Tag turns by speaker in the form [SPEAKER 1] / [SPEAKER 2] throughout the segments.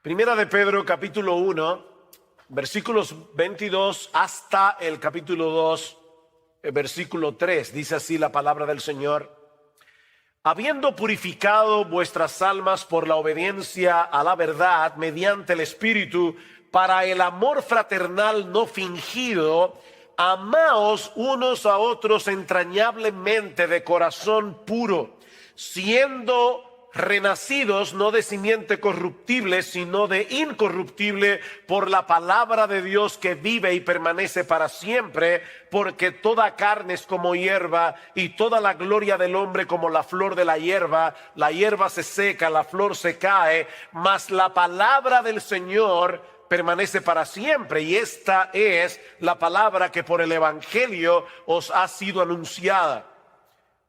[SPEAKER 1] Primera de Pedro, capítulo 1, versículos 22 hasta el capítulo 2, versículo 3. Dice así la palabra del Señor. Habiendo purificado vuestras almas por la obediencia a la verdad mediante el Espíritu, para el amor fraternal no fingido, amaos unos a otros entrañablemente de corazón puro, siendo renacidos no de simiente corruptible, sino de incorruptible, por la palabra de Dios que vive y permanece para siempre, porque toda carne es como hierba, y toda la gloria del hombre como la flor de la hierba. La hierba se seca, la flor se cae, mas la palabra del Señor permanece para siempre. Y esta es la palabra que por el Evangelio os ha sido anunciada.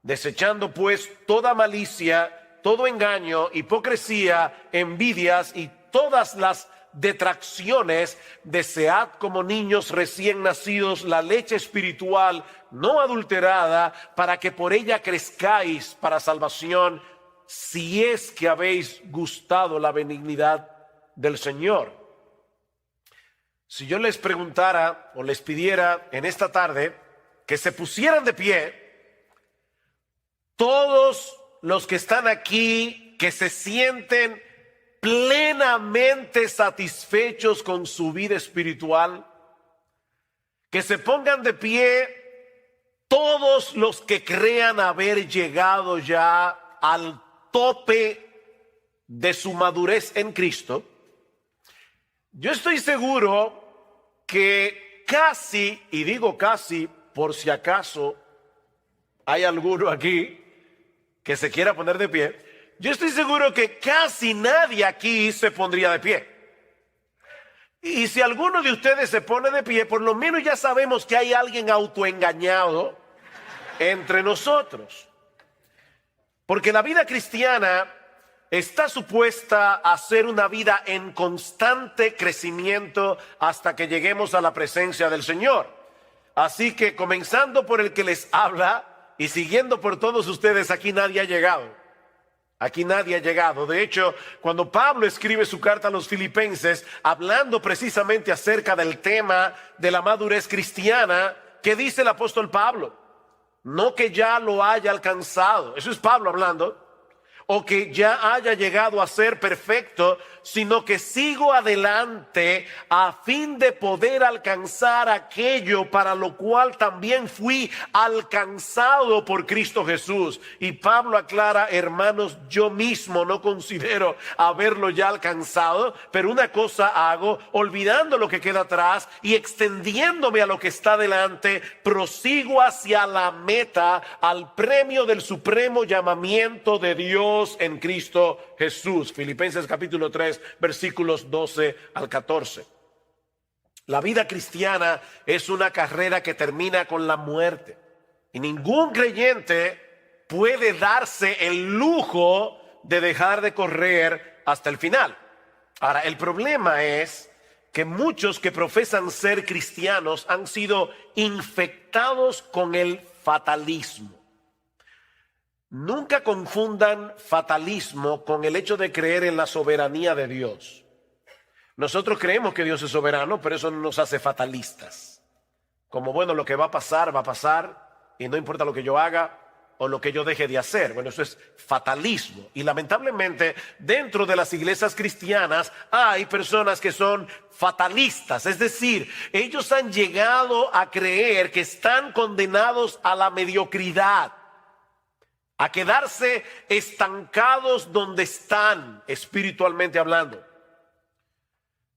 [SPEAKER 1] Desechando pues toda malicia, todo engaño, hipocresía, envidias y todas las detracciones, desead como niños recién nacidos la leche espiritual no adulterada, para que por ella crezcáis para salvación, si es que habéis gustado la benignidad del Señor. Si yo les preguntara o les pidiera en esta tarde que se pusieran de pie, todos los que están aquí, que se sienten plenamente satisfechos con su vida espiritual, que se pongan de pie todos los que crean haber llegado ya al tope de su madurez en Cristo. Yo estoy seguro que casi, y digo casi por si acaso hay alguno aquí que se quiera poner de pie, yo estoy seguro que casi nadie aquí se pondría de pie. Y si alguno de ustedes se pone de pie, por lo menos ya sabemos que hay alguien autoengañado entre nosotros. Porque la vida cristiana está supuesta a ser una vida en constante crecimiento hasta que lleguemos a la presencia del Señor. Así que comenzando por el que les habla y siguiendo por todos ustedes, aquí nadie ha llegado. Aquí nadie ha llegado. De hecho, cuando Pablo escribe su carta a los filipenses, hablando precisamente acerca del tema de la madurez cristiana, ¿qué dice el apóstol Pablo? No que ya lo haya alcanzado, eso es Pablo hablando, o que ya haya llegado a ser perfecto, sino que sigo adelante a fin de poder alcanzar aquello para lo cual también fui alcanzado por Cristo Jesús. Y Pablo aclara: hermanos, yo mismo no considero haberlo ya alcanzado, pero una cosa hago, olvidando lo que queda atrás y extendiéndome a lo que está delante, prosigo hacia la meta, al premio del supremo llamamiento de Dios en Cristo Jesús. Filipenses capítulo 3, versículos 12 al 14. La vida cristiana es una carrera que termina con la muerte, y ningún creyente puede darse el lujo de dejar de correr hasta el final. Ahora, el problema es que muchos que profesan ser cristianos han sido infectados con el fatalismo. Nunca confundan fatalismo con el hecho de creer en la soberanía de Dios. Nosotros creemos que Dios es soberano, pero eso no nos hace fatalistas. Como, bueno, lo que va a pasar y no importa lo que yo haga o lo que yo deje de hacer. Bueno, eso es fatalismo. Y lamentablemente dentro de las iglesias cristianas hay personas que son fatalistas. Es decir, ellos han llegado a creer que están condenados a la mediocridad, a quedarse estancados donde están espiritualmente hablando.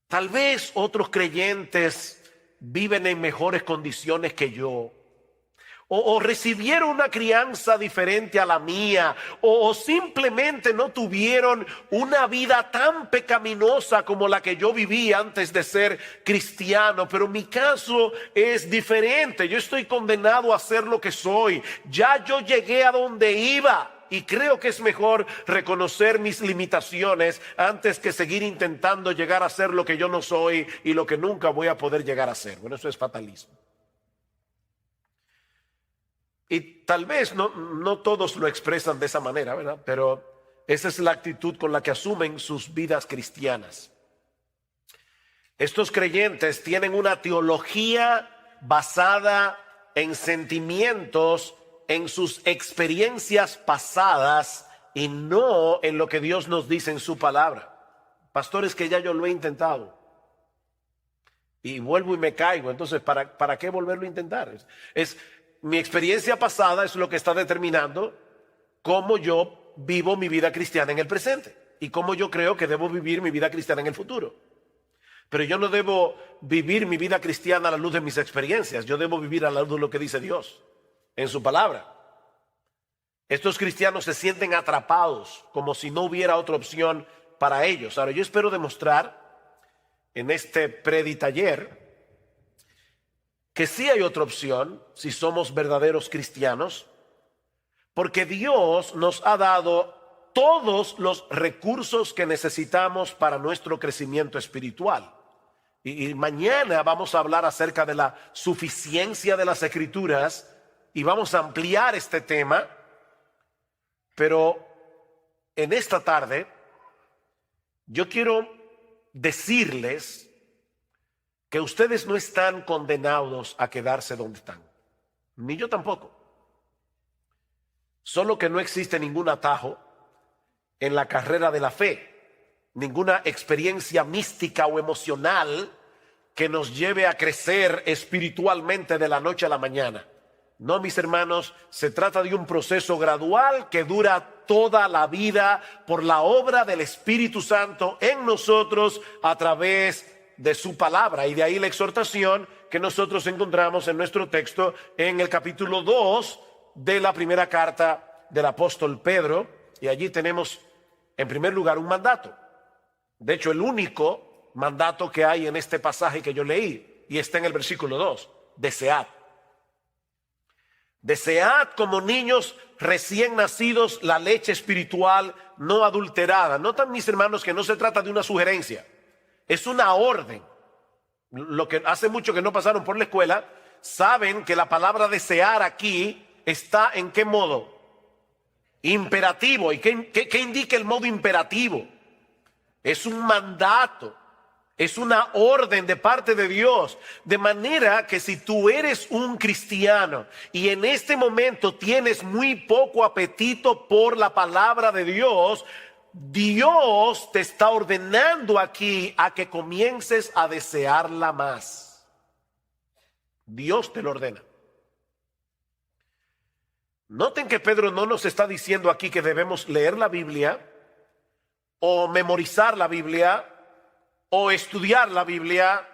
[SPEAKER 1] Tal vez otros creyentes viven en mejores condiciones que yo, o recibieron una crianza diferente a la mía, o simplemente no tuvieron una vida tan pecaminosa como la que yo viví antes de ser cristiano. Pero mi caso es diferente. Yo estoy condenado a ser lo que soy. Ya yo llegué a donde iba, y creo que es mejor reconocer mis limitaciones antes que seguir intentando llegar a ser lo que yo no soy y lo que nunca voy a poder llegar a ser. Bueno, eso es fatalismo. Y tal vez no todos lo expresan de esa manera, ¿verdad? Pero esa es la actitud con la que asumen sus vidas cristianas. Estos creyentes tienen una teología basada en sentimientos, en sus experiencias pasadas y no en lo que Dios nos dice en su palabra. Pastores, que ya yo lo he intentado y vuelvo y me caigo. Entonces, ¿para qué volverlo a intentar? Mi experiencia pasada es lo que está determinando cómo yo vivo mi vida cristiana en el presente y cómo yo creo que debo vivir mi vida cristiana en el futuro. Pero yo no debo vivir mi vida cristiana a la luz de mis experiencias. Yo debo vivir a la luz de lo que dice Dios en su palabra. Estos cristianos se sienten atrapados como si no hubiera otra opción para ellos. Ahora, yo espero demostrar en este preditaller que sí hay otra opción si somos verdaderos cristianos, porque Dios nos ha dado todos los recursos que necesitamos para nuestro crecimiento espiritual. Y mañana vamos a hablar acerca de la suficiencia de las Escrituras y vamos a ampliar este tema, pero en esta tarde yo quiero decirles que ustedes no están condenados a quedarse donde están, ni yo tampoco. Solo que no existe ningún atajo en la carrera de la fe, ninguna experiencia mística o emocional que nos lleve a crecer espiritualmente de la noche a la mañana. No, mis hermanos, se trata de un proceso gradual que dura toda la vida por la obra del Espíritu Santo en nosotros a través de su palabra. Y de ahí la exhortación que nosotros encontramos en nuestro texto en el capítulo 2 de la primera carta del apóstol Pedro. Y allí tenemos en primer lugar un mandato. De hecho, el único mandato que hay en este pasaje que yo leí, y está en el versículo 2, desead. Desead como niños recién nacidos la leche espiritual no adulterada. Notan, mis hermanos, que no se trata de una sugerencia, es una orden. Lo que hace mucho que no pasaron por la escuela, saben que la palabra desear aquí está ¿en qué modo? Imperativo. ¿Y qué indica el modo imperativo? Es un mandato, es una orden de parte de Dios. De manera que si tú eres un cristiano y en este momento tienes muy poco apetito por la palabra de Dios, Dios te está ordenando aquí a que comiences a desearla más. Dios te lo ordena. Noten que Pedro no nos está diciendo aquí que debemos leer la Biblia o memorizar la Biblia o estudiar la Biblia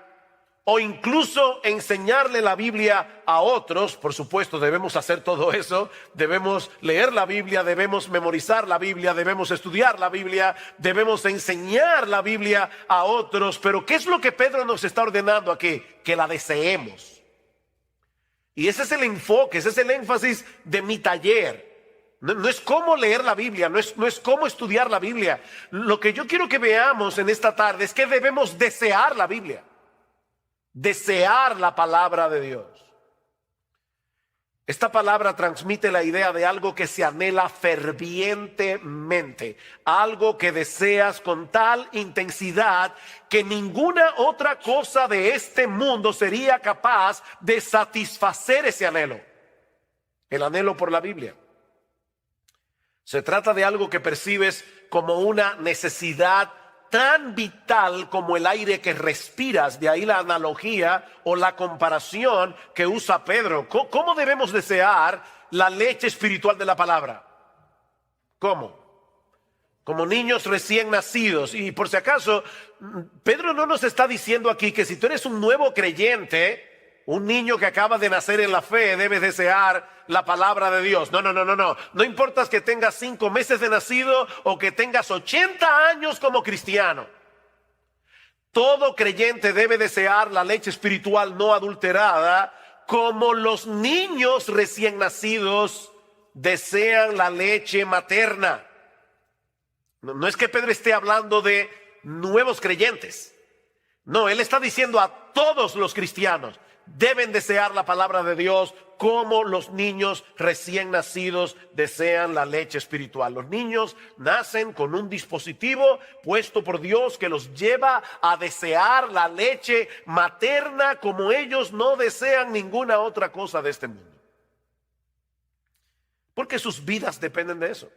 [SPEAKER 1] o incluso enseñarle la Biblia a otros. Por supuesto, debemos hacer todo eso. Debemos leer la Biblia, debemos memorizar la Biblia, debemos estudiar la Biblia, debemos enseñar la Biblia a otros. Pero ¿qué es lo que Pedro nos está ordenando aquí? Que la deseemos. Y ese es el enfoque, ese es el énfasis de mi taller. No es cómo leer la Biblia, no es cómo estudiar la Biblia. Lo que yo quiero que veamos en esta tarde es que debemos desear la Biblia, desear la palabra de Dios. Esta palabra transmite la idea de algo que se anhela fervientemente, algo que deseas con tal intensidad que ninguna otra cosa de este mundo sería capaz de satisfacer ese anhelo, el anhelo por la Biblia. Se trata de algo que percibes como una necesidad tan vital como el aire que respiras. De ahí la analogía o la comparación que usa Pedro. ¿Cómo debemos desear la leche espiritual de la palabra? ¿Cómo? Como niños recién nacidos. Y por si acaso, Pedro no nos está diciendo aquí que si tú eres un nuevo creyente, un niño que acaba de nacer en la fe, debes desear la palabra de Dios. No. No importa que tengas 5 meses de nacido o que tengas 80 años como cristiano. Todo creyente debe desear la leche espiritual no adulterada, como los niños recién nacidos desean la leche materna. No es que Pedro esté hablando de nuevos creyentes. No, él está diciendo a todos los cristianos: deben desear la palabra de Dios como los niños recién nacidos desean la leche espiritual. Los niños nacen con un dispositivo puesto por Dios que los lleva a desear la leche materna como ellos no desean ninguna otra cosa de este mundo. Porque sus vidas dependen de eso.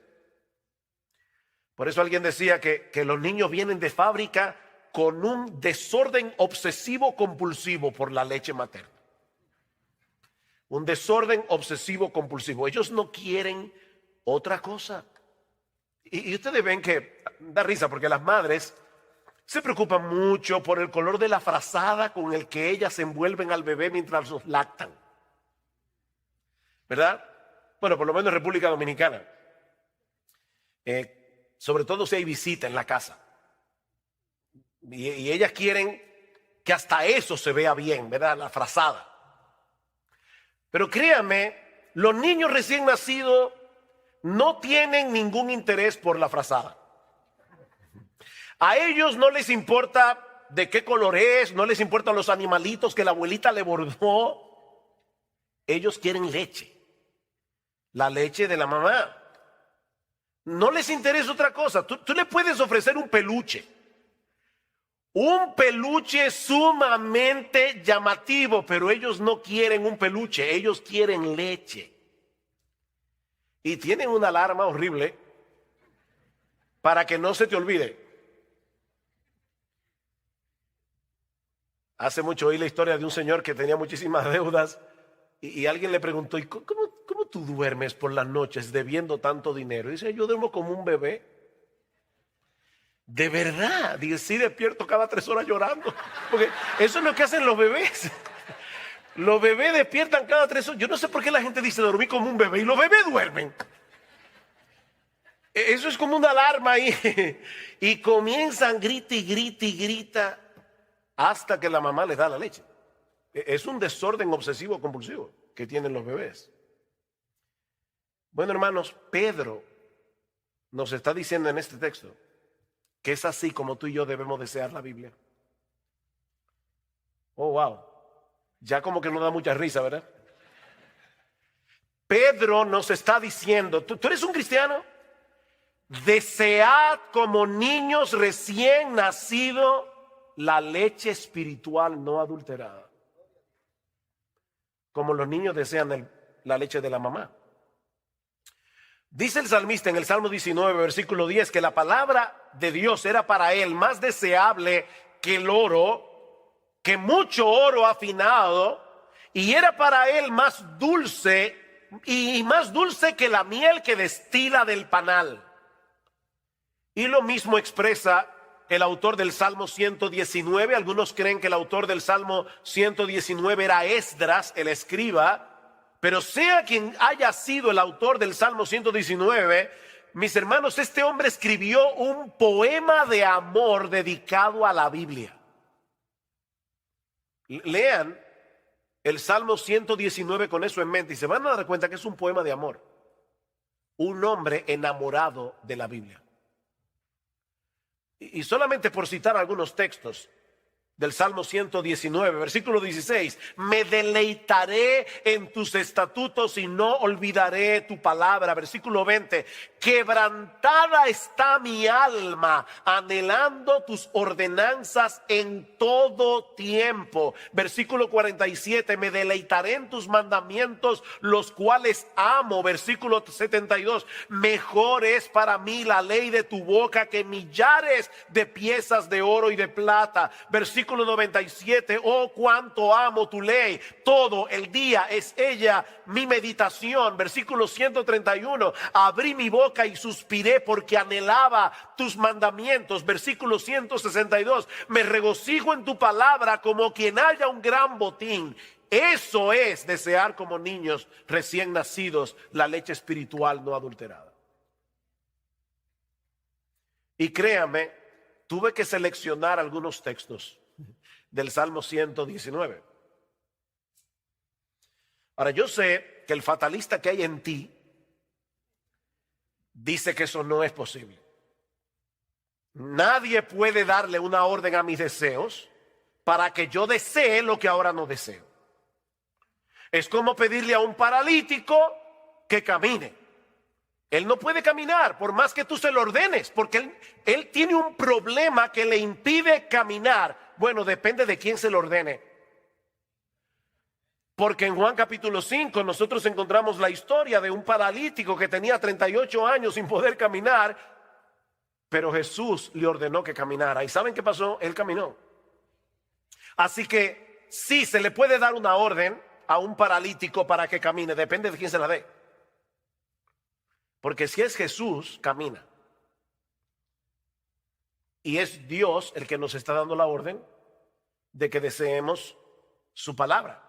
[SPEAKER 1] Por eso alguien decía que los niños vienen de fábrica con un desorden obsesivo compulsivo por la leche materna. Un desorden obsesivo compulsivo. Ellos no quieren otra cosa. Y ustedes ven que da risa porque las madres se preocupan mucho por el color de la frazada con el que ellas envuelven al bebé mientras los lactan. ¿Verdad? Bueno, por lo menos en República Dominicana. Sobre todo si hay visita en la casa. Y ellas quieren que hasta eso se vea bien, ¿verdad? La frazada. Pero créanme, los niños recién nacidos no tienen ningún interés por la frazada. A ellos no les importa de qué color es, no les importan los animalitos que la abuelita le bordó. Ellos quieren leche, la leche de la mamá. No les interesa otra cosa. Tú le puedes ofrecer un peluche sumamente llamativo, pero ellos no quieren un peluche, ellos quieren leche. Y tienen una alarma horrible para que no se te olvide. Hace mucho oí la historia de un señor que tenía muchísimas deudas y alguien le preguntó, ¿y cómo tú duermes por las noches debiendo tanto dinero? Y dice, yo duermo como un bebé. De verdad, dice, sí, despierto cada 3 horas llorando. Porque eso es lo que hacen los bebés. Los bebés despiertan cada 3 horas. Yo no sé por qué la gente dice dormir como un bebé y los bebés duermen. Eso es como una alarma ahí. Y comienzan grita y grita y grita hasta que la mamá les da la leche. Es un desorden obsesivo compulsivo que tienen los bebés. Bueno, hermanos, Pedro nos está diciendo en este texto que es así como tú y yo debemos desear la Biblia. Oh, wow. Ya como que no da mucha risa, ¿verdad? Pedro nos está diciendo, ¿tú eres un cristiano? Desead como niños recién nacidos la leche espiritual no adulterada. Como los niños desean la leche de la mamá. Dice el salmista en el Salmo 19, versículo 10, que la palabra de Dios era para él más deseable que el oro, que mucho oro afinado, y era para él más dulce y más dulce que la miel que destila del panal. Y lo mismo expresa el autor del Salmo 119. Algunos creen que el autor del Salmo 119 era Esdras, el escriba. Pero sea quien haya sido el autor del Salmo 119, mis hermanos, este hombre escribió un poema de amor dedicado a la Biblia. Lean el Salmo 119 con eso en mente y se van a dar cuenta que es un poema de amor. Un hombre enamorado de la Biblia. Y solamente por citar algunos textos del Salmo 119, versículo 16, me deleitaré en tus estatutos y no olvidaré tu palabra. Versículo 20, quebrantada está mi alma, anhelando tus ordenanzas en todo tiempo. Versículo 47, me deleitaré en tus mandamientos, los cuales amo. Versículo 72, mejor es para mí la ley de tu boca que millares de piezas de oro y de plata. Versículo 97, oh cuánto amo tu ley, todo el día es ella mi meditación. Versículo 131, abrí mi boca y suspiré porque anhelaba tus mandamientos. Versículo 162, me regocijo en tu palabra como quien haya un gran botín. Eso es desear como niños recién nacidos la leche espiritual no adulterada. Y créame, tuve que seleccionar algunos textos del Salmo 119. Ahora, yo sé que el fatalista que hay en ti dice que eso no es posible. Nadie puede darle una orden a mis deseos para que yo desee lo que ahora no deseo. Es como pedirle a un paralítico que camine. Él no puede caminar por más que tú se lo ordenes, porque él tiene un problema que le impide caminar. Bueno, depende de quién se lo ordene. Porque en Juan capítulo 5 nosotros encontramos la historia de un paralítico que tenía 38 años sin poder caminar, pero Jesús le ordenó que caminara. ¿Y saben qué pasó? Él caminó. Así que sí, se le puede dar una orden a un paralítico para que camine, depende de quién se la dé. Porque si es Jesús, camina. Y es Dios el que nos está dando la orden de que deseemos su palabra.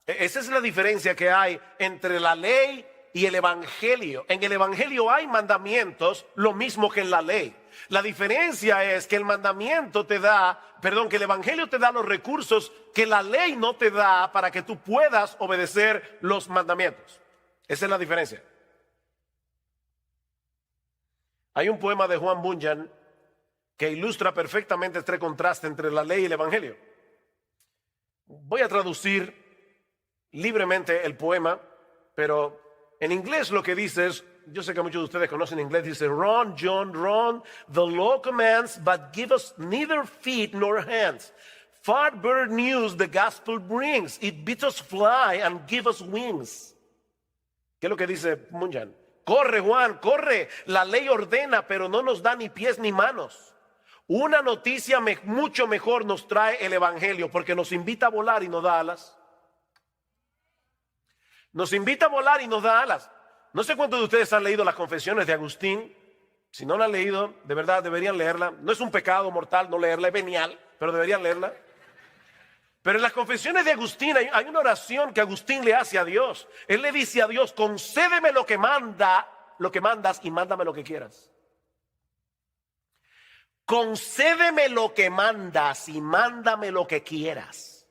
[SPEAKER 1] Esa es la diferencia que hay entre la ley y el evangelio. En el evangelio hay mandamientos, lo mismo que en la ley. La diferencia es que el mandamiento te da, que el evangelio te da los recursos que la ley no te da para que tú puedas obedecer los mandamientos. Esa es la diferencia. Hay un poema de Juan Bunyan que ilustra perfectamente este contraste entre la ley y el evangelio. Voy a traducir libremente el poema, pero en inglés lo que dice es, yo sé que muchos de ustedes conocen inglés, dice, Run, John, run, the law commands, but give us neither feet nor hands. Far better news the gospel brings, it bids us fly and give us wings. ¿Qué es lo que dice Bunyan? Corre, Juan, corre. La ley ordena, pero no nos da ni pies ni manos. Una noticia mucho mejor nos trae el evangelio, porque nos invita a volar y nos da alas. Nos invita a volar y nos da alas. No sé cuántos de ustedes han leído las Confesiones de Agustín. Si no la han leído, de verdad deberían leerla. No es un pecado mortal no leerla, es venial, pero deberían leerla. Pero en las Confesiones de Agustín hay una oración que Agustín le hace a Dios. Él le dice a Dios, concédeme lo que mandas y mándame lo que quieras. Concédeme lo que mandas y mándame lo que quieras.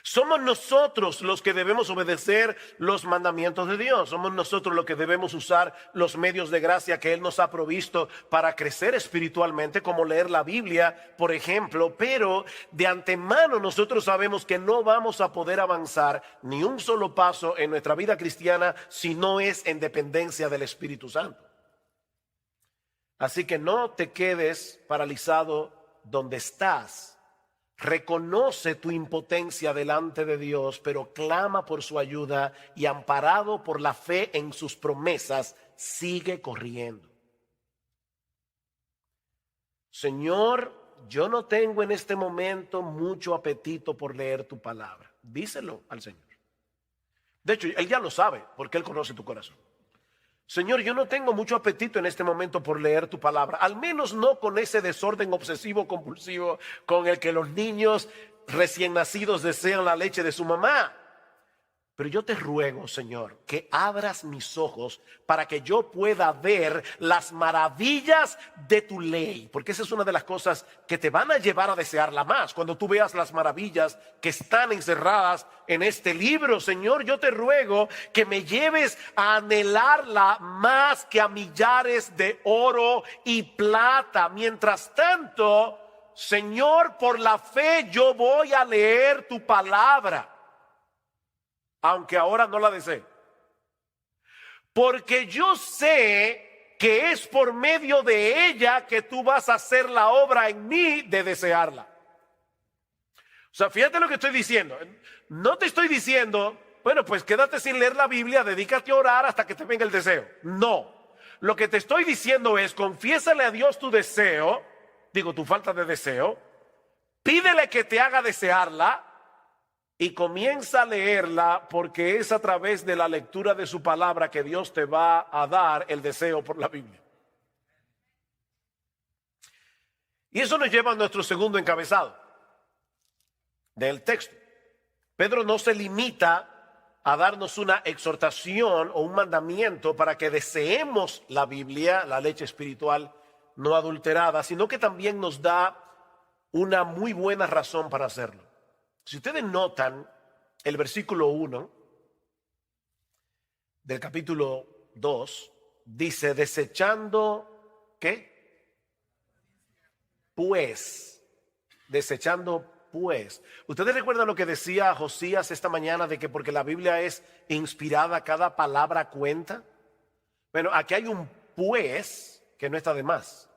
[SPEAKER 1] Somos nosotros los que debemos obedecer los mandamientos de Dios. Somos nosotros los que debemos usar los medios de gracia que Él nos ha provisto para crecer espiritualmente, como leer la Biblia, por ejemplo. Pero de antemano nosotros sabemos que no vamos a poder avanzar ni un solo paso en nuestra vida cristiana si no es en dependencia del Espíritu Santo. Así que no te quedes paralizado donde estás. Reconoce tu impotencia delante de Dios, pero clama por su ayuda y amparado por la fe en sus promesas, sigue corriendo. Señor, yo no tengo en este momento mucho apetito por leer tu palabra. Díselo al Señor. De hecho, Él ya lo sabe porque Él conoce tu corazón. Señor, yo no tengo mucho apetito en este momento por leer tu palabra, al menos no con ese desorden obsesivo compulsivo con el que los niños recién nacidos desean la leche de su mamá. Pero yo te ruego, Señor, que abras mis ojos para que yo pueda ver las maravillas de tu ley. Porque esa es una de las cosas que te van a llevar a desearla más. Cuando tú veas las maravillas que están encerradas en este libro, Señor, yo te ruego que me lleves a anhelarla más que a millares de oro y plata. Mientras tanto, Señor, por la fe yo voy a leer tu palabra, aunque ahora no la desee. Porque yo sé que es por medio de ella que tú vas a hacer la obra en mí de desearla. O sea, fíjate lo que estoy diciendo. No te estoy diciendo, bueno, pues quédate sin leer la Biblia, dedícate a orar hasta que te venga el deseo. No. Lo que te estoy diciendo es, confiésale a Dios tu deseo, tu falta de deseo, pídele que te haga desearla, y comienza a leerla, porque es a través de la lectura de su palabra que Dios te va a dar el deseo por la Biblia. Y eso nos lleva a nuestro segundo encabezado del texto. Pedro no se limita a darnos una exhortación o un mandamiento para que deseemos la Biblia, la leche espiritual no adulterada, sino que también nos da una muy buena razón para hacerlo. Si ustedes notan el versículo 1 del capítulo 2, dice, desechando, ¿qué? Desechando pues. ¿Ustedes recuerdan lo que decía Josías esta mañana de que porque la Biblia es inspirada, cada palabra cuenta? Bueno, aquí hay un pues que no está de más.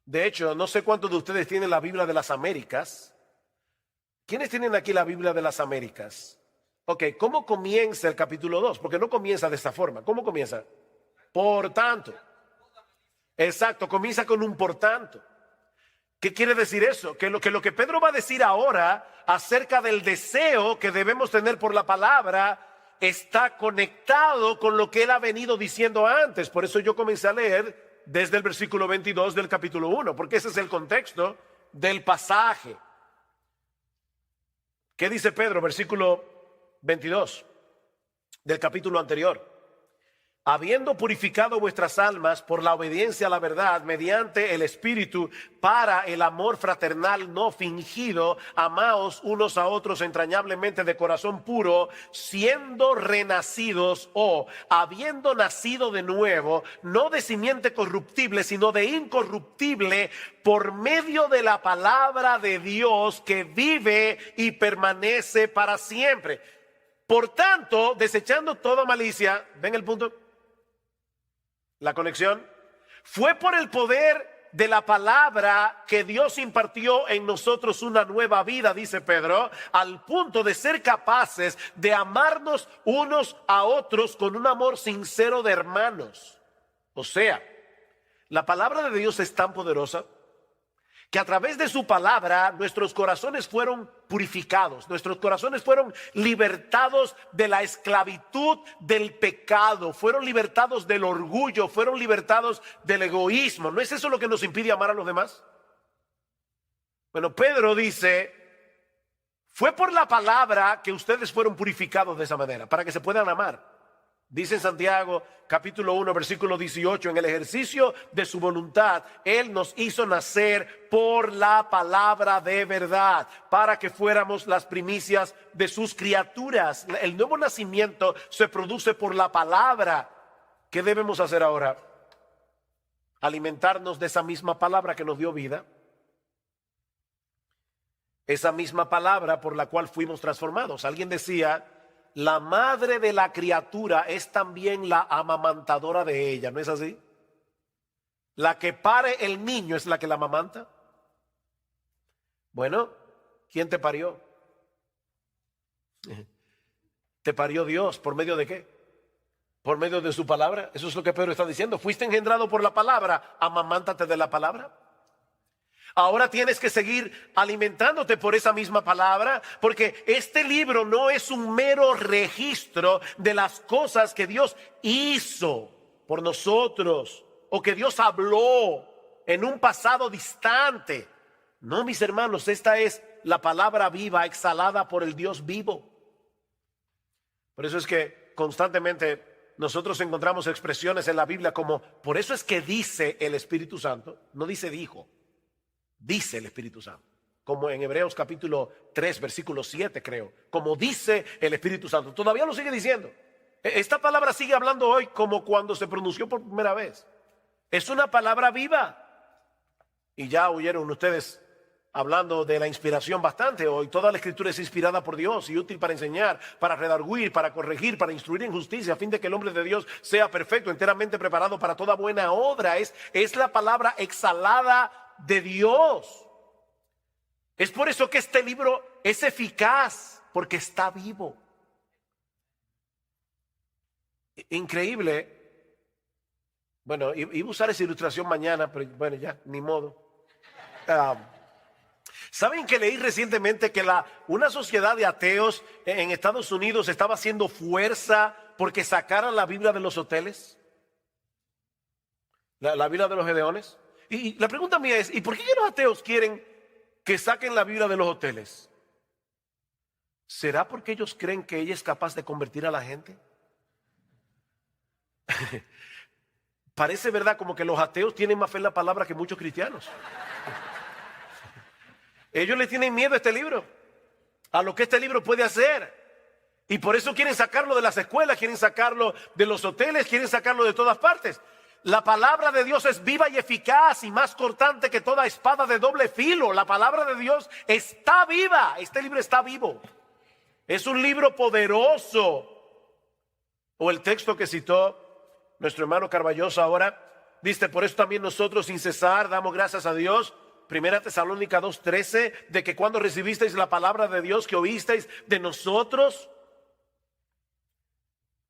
[SPEAKER 1] De hecho, no sé cuántos de ustedes tienen la Biblia de las Américas. ¿Quiénes tienen aquí la Biblia de las Américas? Ok, ¿cómo comienza el capítulo 2? Porque no comienza de esta forma. ¿Cómo comienza? Por tanto. Exacto, comienza con un por tanto. ¿Qué quiere decir eso? Que lo que Pedro va a decir ahora acerca del deseo que debemos tener por la palabra está conectado con lo que él ha venido diciendo antes. Por eso yo comencé a leer desde el versículo 22 del capítulo 1, porque ese es el contexto del pasaje. ¿Qué dice Pedro? Versículo 22 del capítulo anterior. Habiendo purificado vuestras almas por la obediencia a la verdad mediante el Espíritu para el amor fraternal no fingido, amaos unos a otros entrañablemente de corazón puro, siendo renacidos o habiendo nacido de nuevo, no de simiente corruptible, sino de incorruptible, por medio de la palabra de Dios que vive y permanece para siempre. Por tanto, desechando toda malicia, ¿ven el punto? La conexión fue por el poder de la palabra que Dios impartió en nosotros una nueva vida, dice Pedro, al punto de ser capaces de amarnos unos a otros con un amor sincero de hermanos. O sea, la palabra de Dios es tan poderosa que a través de su palabra nuestros corazones fueron purificados, nuestros corazones fueron libertados de la esclavitud del pecado, fueron libertados del orgullo, fueron libertados del egoísmo. ¿No es eso lo que nos impide amar a los demás? Bueno, Pedro dice, fue por la palabra que ustedes fueron purificados de esa manera, para que se puedan amar. Dice en Santiago capítulo 1 versículo 18, en el ejercicio de su voluntad, Él nos hizo nacer por la palabra de verdad, para que fuéramos las primicias de sus criaturas. El nuevo nacimiento se produce por la palabra. ¿Qué debemos hacer ahora? Alimentarnos de esa misma palabra que nos dio vida. Esa misma palabra por la cual fuimos transformados. Alguien decía, la madre de la criatura es también la amamantadora de ella, ¿no es así? La que pare el niño es la que la amamanta. Bueno, ¿quién te parió? ¿Te parió Dios? ¿Por medio de qué? Por medio de su palabra. Eso es lo que Pedro está diciendo. Fuiste engendrado por la palabra, amamántate de la palabra. Ahora tienes que seguir alimentándote por esa misma palabra, porque este libro no es un mero registro de las cosas que Dios hizo por nosotros o que Dios habló en un pasado distante. No, mis hermanos, esta es la palabra viva exhalada por el Dios vivo. Por eso es que constantemente nosotros encontramos expresiones en la Biblia como, por eso es que dice el Espíritu Santo, no dice dijo. Dice el Espíritu Santo, como en Hebreos capítulo 3 versículo 7 creo, como dice el Espíritu Santo, todavía lo sigue diciendo. Esta palabra sigue hablando hoy como cuando se pronunció por primera vez. Es una palabra viva. Y ya oyeron ustedes hablando de la inspiración bastante hoy. Toda la escritura es inspirada por Dios y útil para enseñar, para redarguir, para corregir, para instruir en justicia, a fin de que el hombre de Dios sea perfecto, enteramente preparado para toda buena obra. Es la palabra exhalada de Dios. Es por eso que este libro es eficaz, porque está vivo. Increíble. Bueno, iba a usar esa ilustración mañana, pero bueno, ya, ni modo. ¿Saben que leí recientemente que una sociedad de ateos en Estados Unidos estaba haciendo fuerza porque sacaran la Biblia de los hoteles? La Biblia de los Gedeones. Y la pregunta mía es, ¿y por qué los ateos quieren que saquen la Biblia de los hoteles? ¿Será porque ellos creen que ella es capaz de convertir a la gente? Parece verdad como que los ateos tienen más fe en la palabra que muchos cristianos. Ellos le tienen miedo a este libro, a lo que este libro puede hacer. Y por eso quieren sacarlo de las escuelas, quieren sacarlo de los hoteles, quieren sacarlo de todas partes. La palabra de Dios es viva y eficaz y más cortante que toda espada de doble filo. La palabra de Dios está viva. Este libro está vivo. Es un libro poderoso. O el texto que citó nuestro hermano Carballosa ahora, dice: por eso también nosotros sin cesar damos gracias a Dios. Primera Tesalónica 2:13, de que cuando recibisteis la palabra de Dios que oísteis de nosotros,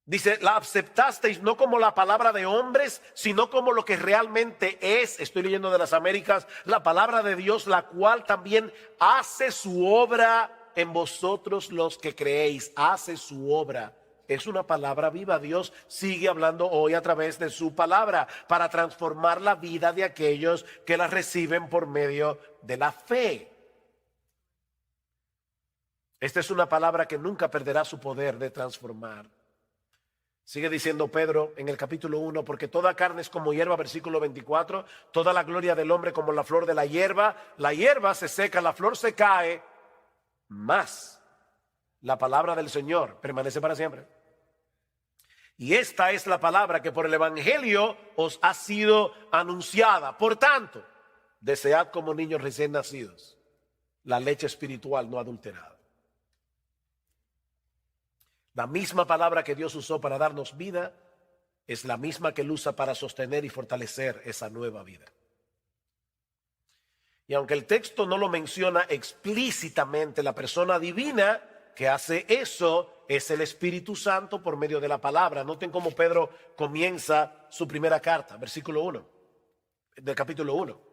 [SPEAKER 1] dice, la aceptasteis no como la palabra de hombres, sino como lo que realmente es. Estoy leyendo de las Américas, la palabra de Dios, la cual también hace su obra en vosotros los que creéis. Hace su obra. Es una palabra viva. Dios sigue hablando hoy a través de su palabra para transformar la vida de aquellos que la reciben por medio de la fe. Esta es una palabra que nunca perderá su poder de transformar. Sigue diciendo Pedro en el capítulo 1, porque toda carne es como hierba, versículo 24, toda la gloria del hombre como la flor de la hierba se seca, la flor se cae, mas la palabra del Señor permanece para siempre. Y esta es la palabra que por el evangelio os ha sido anunciada. Por tanto, desead como niños recién nacidos la leche espiritual no adulterada. La misma palabra que Dios usó para darnos vida es la misma que Él usa para sostener y fortalecer esa nueva vida. Y aunque el texto no lo menciona explícitamente, la persona divina que hace eso es el Espíritu Santo por medio de la palabra. Noten cómo Pedro comienza su primera carta, versículo 1 del capítulo 1.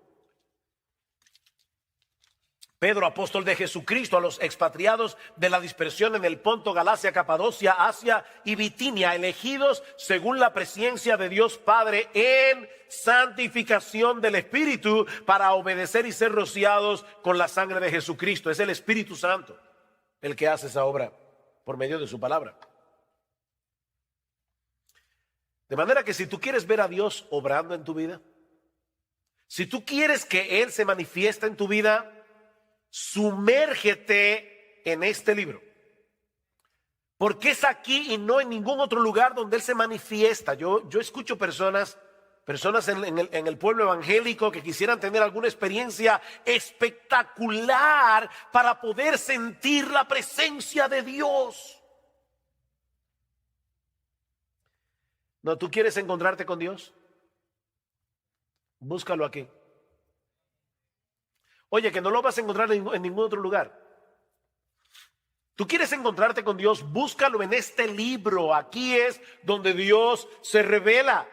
[SPEAKER 1] Pedro, apóstol de Jesucristo, a los expatriados de la dispersión en el Ponto, Galacia, Capadocia, Asia y Bitinia, elegidos según la presencia de Dios Padre en santificación del Espíritu para obedecer y ser rociados con la sangre de Jesucristo. Es el Espíritu Santo el que hace esa obra por medio de su palabra. De manera que si tú quieres ver a Dios obrando en tu vida, si tú quieres que Él se manifieste en tu vida, sumérgete en este libro. Porque es aquí y no en ningún otro lugar donde Él se manifiesta. Yo escucho personas en el pueblo evangélico que quisieran tener alguna experiencia espectacular para poder sentir la presencia de Dios. No, ¿tú quieres encontrarte con Dios? Búscalo aquí. Oye, que no lo vas a encontrar en ningún otro lugar. Tú quieres encontrarte con Dios, búscalo en este libro. Aquí es donde Dios se revela.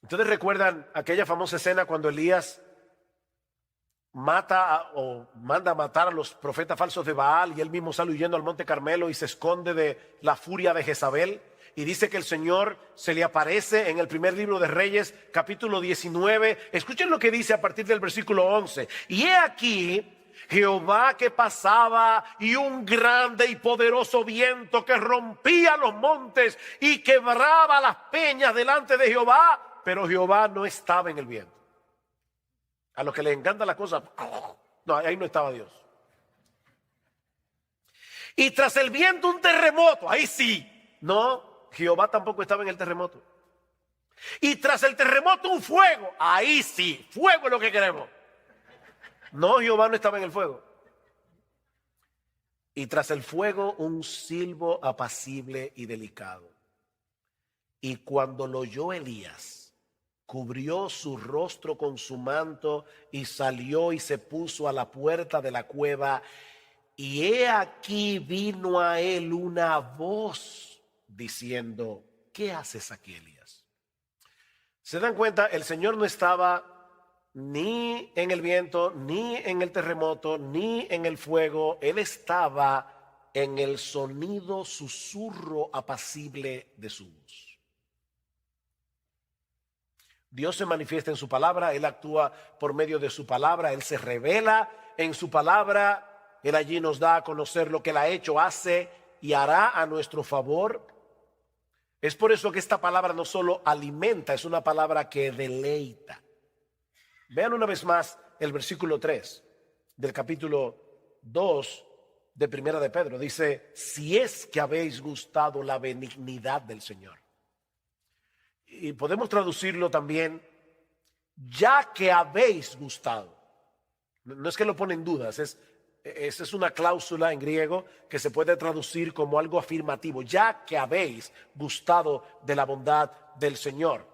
[SPEAKER 1] ¿Ustedes recuerdan aquella famosa escena cuando Elías manda a matar a los profetas falsos de Baal y él mismo sale huyendo al monte Carmelo y se esconde de la furia de Jezabel? Y dice que el Señor se le aparece en el primer libro de Reyes, capítulo 19. Escuchen lo que dice a partir del versículo 11. Y he aquí Jehová que pasaba y un grande y poderoso viento que rompía los montes y quebraba las peñas delante de Jehová. Pero Jehová no estaba en el viento. A los que les encanta la cosa, no, ahí no estaba Dios. Y tras el viento un terremoto, ahí sí. No, Jehová tampoco estaba en el terremoto. Y tras el terremoto un fuego, ahí sí, fuego es lo que queremos. No, Jehová no estaba en el fuego. Y tras el fuego un silbo apacible y delicado. Y cuando lo oyó Elías, cubrió su rostro con su manto y salió y se puso a la puerta de la cueva. Y he aquí vino a él una voz diciendo: ¿qué haces aquí, Elías? ¿Se dan cuenta? El Señor no estaba ni en el viento, ni en el terremoto, ni en el fuego. Él estaba en el sonido, susurro apacible de su voz. Dios se manifiesta en su palabra, Él actúa por medio de su palabra, Él se revela en su palabra, Él allí nos da a conocer lo que Él ha hecho, hace y hará a nuestro favor. Es por eso que esta palabra no solo alimenta, es una palabra que deleita. Vean una vez más el versículo 3 del capítulo 2 de Primera de Pedro. Dice: si es que habéis gustado la benignidad del Señor. Y podemos traducirlo también, ya que habéis gustado. No es que lo pone en dudas, esa es una cláusula en griego que se puede traducir como algo afirmativo, ya que habéis gustado de la bondad del Señor.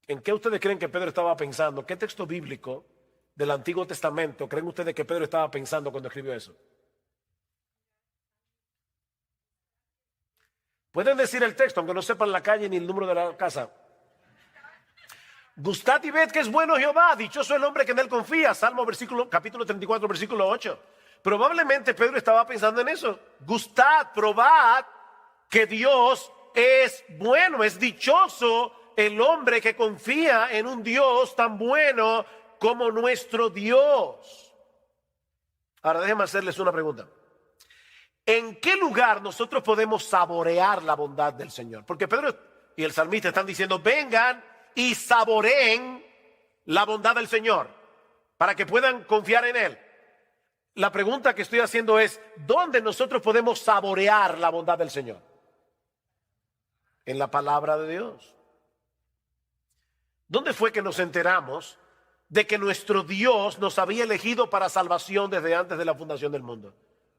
[SPEAKER 1] ¿En qué ustedes creen que Pedro estaba pensando? ¿Qué texto bíblico del Antiguo Testamento creen ustedes que Pedro estaba pensando cuando escribió eso? Pueden decir el texto, aunque no sepan la calle ni el número de la casa. Gustad y ved que es bueno Jehová, dichoso el hombre que en él confía. Salmo capítulo 34, versículo 8. Probablemente Pedro estaba pensando en eso. Gustad, probad que Dios es bueno, es dichoso el hombre que confía en un Dios tan bueno como nuestro Dios. Ahora déjenme hacerles una pregunta. ¿En qué lugar nosotros podemos saborear la bondad del Señor? Porque Pedro y el salmista están diciendo, vengan y saboreen la bondad del Señor para que puedan confiar en Él. La pregunta que estoy haciendo es, ¿dónde nosotros podemos saborear la bondad del Señor? En la palabra de Dios. ¿Dónde fue que nos enteramos de que nuestro Dios nos había elegido para salvación desde antes de la fundación del mundo?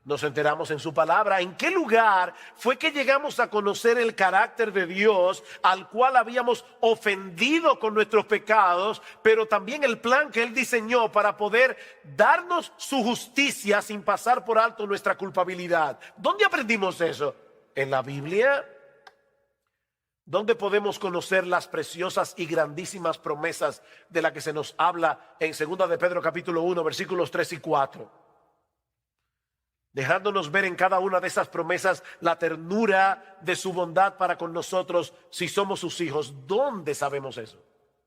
[SPEAKER 1] Nos enteramos en su palabra. ¿En qué lugar fue que llegamos a conocer el carácter de Dios al cual habíamos ofendido con nuestros pecados, pero también el plan que Él diseñó para poder darnos su justicia sin pasar por alto nuestra culpabilidad? ¿Dónde aprendimos eso? ¿En la Biblia? ¿Dónde podemos conocer las preciosas y grandísimas promesas de las que se nos habla en 2 de Pedro capítulo 1, versículos 3 y 4? Dejándonos ver en cada una de esas promesas la ternura de su bondad para con nosotros si somos sus hijos. ¿Dónde sabemos eso?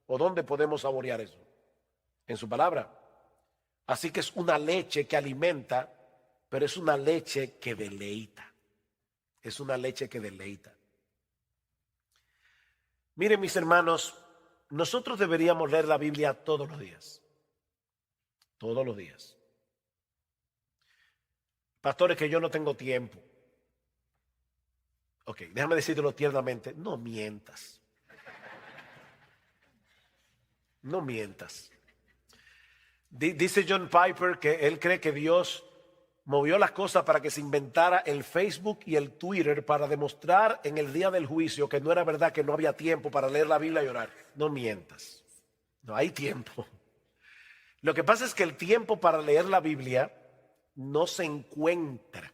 [SPEAKER 1] ¿O dónde podemos saborear eso? En su palabra. Así que es una leche que alimenta, pero es una leche que deleita. Es una leche que deleita. Miren, mis hermanos, nosotros deberíamos leer la Biblia todos los días. Todos los días. Pastores, que yo no tengo tiempo. Ok, déjame decírtelo tiernamente. No mientas. No mientas. Dice John Piper que él cree que Dios movió las cosas para que se inventara el Facebook y el Twitter para demostrar en el día del juicio que no era verdad, que no había tiempo para leer la Biblia y orar. No mientas. No hay tiempo. Lo que pasa es que el tiempo para leer la Biblia no se encuentra,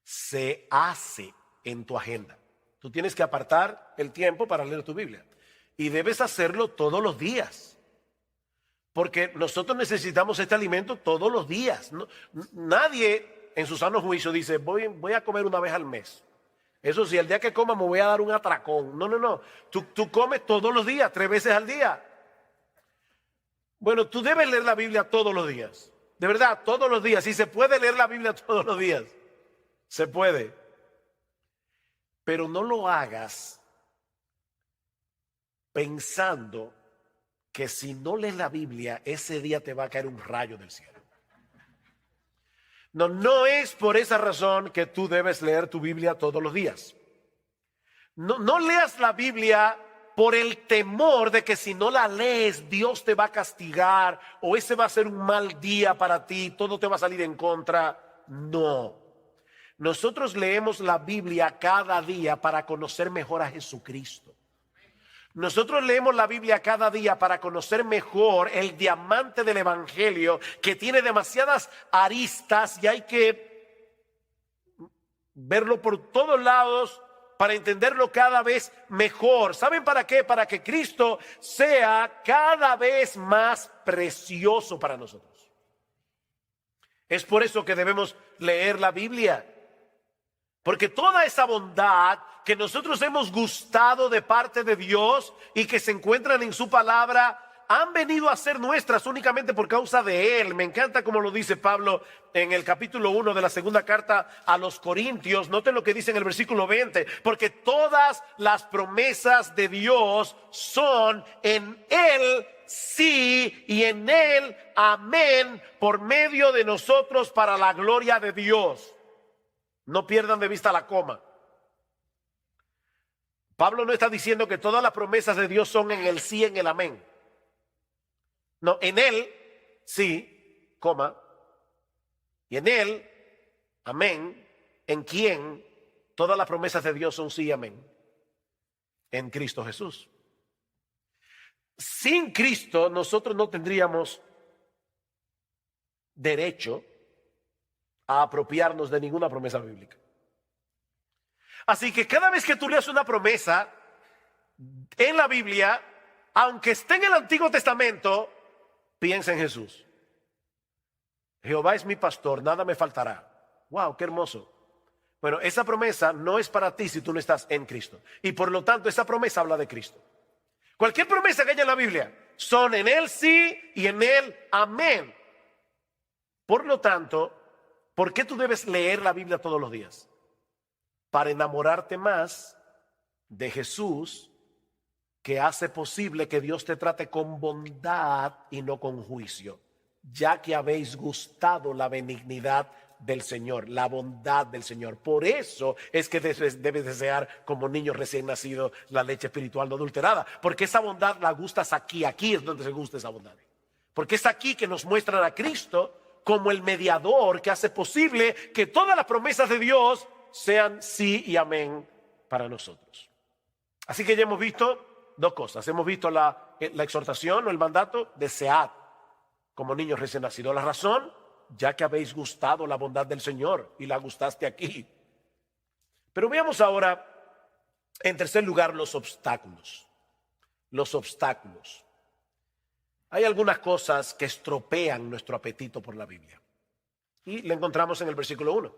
[SPEAKER 1] se hace en tu agenda. Tú tienes que apartar el tiempo para leer tu Biblia y debes hacerlo todos los días, porque nosotros necesitamos este alimento todos los días. Nadie en su sano juicio dice, voy a comer una vez al mes. Eso sí, el día que coma me voy a dar un atracón. No. Tú comes todos los días, 3 veces al día. Bueno, tú debes leer la Biblia todos los días. De verdad, todos los días. Si se puede leer la Biblia todos los días, se puede. Pero no lo hagas pensando que si no lees la Biblia, ese día te va a caer un rayo del cielo. No es por esa razón que tú debes leer tu Biblia todos los días. No leas la Biblia por el temor de que si no la lees, Dios te va a castigar o ese va a ser un mal día para ti, todo te va a salir en contra. No. Nosotros leemos la Biblia cada día para conocer mejor a Jesucristo. Nosotros leemos la Biblia cada día para conocer mejor el diamante del Evangelio, que tiene demasiadas aristas y hay que verlo por todos lados para entenderlo cada vez mejor. ¿Saben para qué? Para que Cristo sea cada vez más precioso para nosotros. Es por eso que debemos leer la Biblia. Porque toda esa bondad que nosotros hemos gustado de parte de Dios y que se encuentran en su palabra, han venido a ser nuestras únicamente por causa de Él. Me encanta como lo dice Pablo en el capítulo 1 de la segunda carta a los Corintios. Noten lo que dice en el versículo 20. Porque todas las promesas de Dios son en Él sí y en Él amén, por medio de nosotros para la gloria de Dios. No pierdan de vista la coma. Pablo no está diciendo que todas las promesas de Dios son en el sí, en el amén. No, en él, sí, coma, y en él, amén, en quien todas las promesas de Dios son sí y amén, en Cristo Jesús. Sin Cristo nosotros no tendríamos derecho a apropiarnos de ninguna promesa bíblica. Así que cada vez que tú leas una promesa en la Biblia, aunque esté en el Antiguo Testamento, piensa en Jesús. Jehová es mi pastor, nada me faltará. Wow, qué hermoso. Bueno, esa promesa no es para ti si tú no estás en Cristo. Y por lo tanto, esa promesa habla de Cristo. Cualquier promesa que haya en la Biblia son en él sí y en él amén. Por lo tanto, ¿por qué tú debes leer la Biblia todos los días? Para enamorarte más de Jesús, que hace posible que Dios te trate con bondad y no con juicio, ya que habéis gustado la benignidad del Señor, la bondad del Señor. Por eso es que debes desear como niño recién nacido la leche espiritual no adulterada, porque esa bondad la gustas aquí es donde se gusta esa bondad. Porque es aquí que nos muestran a Cristo como el mediador que hace posible que todas las promesas de Dios sean sí y amén para nosotros. Así que ya hemos visto dos cosas. Hemos visto la exhortación o el mandato, desead como niños recién nacidos. La razón, ya que habéis gustado la bondad del Señor y la gustaste aquí. Pero veamos ahora, en tercer lugar, los obstáculos. Los obstáculos. Hay algunas cosas que estropean nuestro apetito por la Biblia. Y le encontramos en el versículo 1.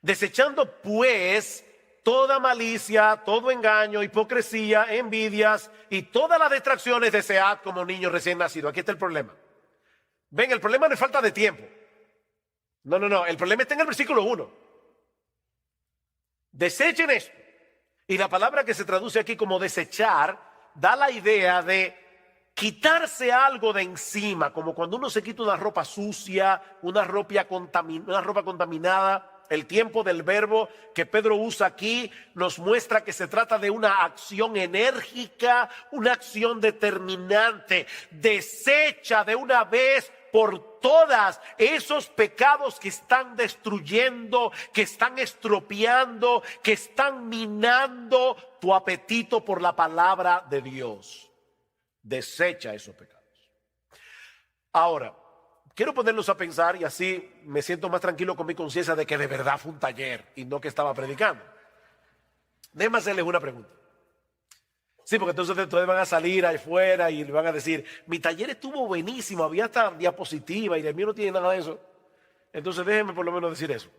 [SPEAKER 1] Desechando pues toda malicia, todo engaño, hipocresía, envidias y todas las distracciones, desead como niños recién nacidos. Aquí está el problema. Ven, el problema no es falta de tiempo. No. El problema está en el versículo 1. Desechen esto. Y la palabra que se traduce aquí como desechar da la idea de quitarse algo de encima, como cuando uno se quita una ropa sucia, una ropa contaminada. El tiempo del verbo que Pedro usa aquí nos muestra que se trata de una acción enérgica, una acción determinante. Desecha de una vez por todas esos pecados que están destruyendo, que están estropeando, que están minando tu apetito por la palabra de Dios. Desecha esos pecados. Ahora, quiero ponerlos a pensar y así me siento más tranquilo con mi conciencia de que de verdad fue un taller y no que estaba predicando. Déjenme hacerles una pregunta. Sí, porque entonces ustedes van a salir ahí fuera y le van a decir, mi taller estuvo buenísimo, había hasta diapositiva y el mío no tiene nada de eso. Entonces déjenme por lo menos decir eso.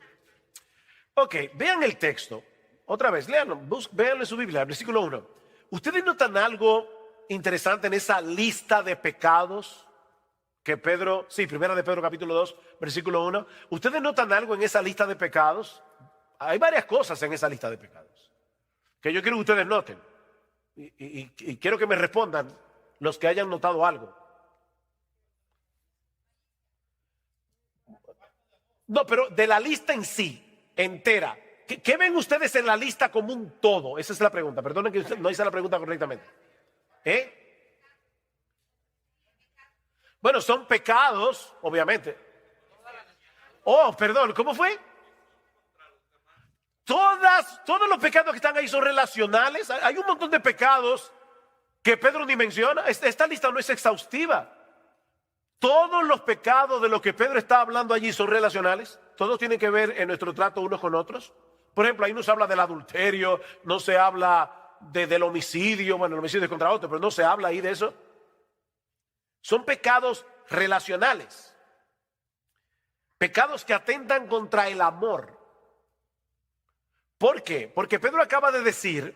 [SPEAKER 1] Ok, vean el texto. Otra vez, léanlo, véanlo en su Biblia, versículo 1. ¿Ustedes notan algo interesante en esa lista de pecados que Pedro, primera de Pedro capítulo 2, versículo 1. ¿Ustedes notan algo en esa lista de pecados? Hay varias cosas en esa lista de pecados que yo quiero que ustedes noten. Y quiero que me respondan los que hayan notado algo. No, pero de la lista en sí, entera. ¿Qué ven ustedes en la lista como un todo? Esa es la pregunta. Perdonen que no hice la pregunta correctamente. Bueno, son pecados, obviamente. Oh, perdón, ¿cómo fue? Todos los pecados que están ahí son relacionales. Hay un montón de pecados que Pedro ni menciona. Esta lista no es exhaustiva. Todos los pecados de los que Pedro está hablando allí son relacionales. Todos tienen que ver en nuestro trato unos con otros. Por ejemplo, ahí no se habla del adulterio, no se habla del homicidio. Bueno, el homicidio es contra otro, pero no se habla ahí de eso. Son pecados relacionales. Pecados que atentan contra el amor. ¿Por qué? Porque Pedro acaba de decir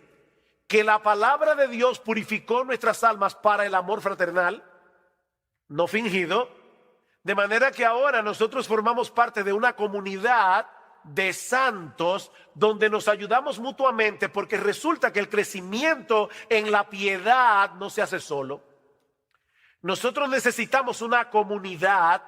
[SPEAKER 1] que la palabra de Dios purificó nuestras almas para el amor fraternal, no fingido, de manera que ahora nosotros formamos parte de una comunidad de santos donde nos ayudamos mutuamente, porque resulta que el crecimiento en la piedad no se hace solo. Nosotros necesitamos una comunidad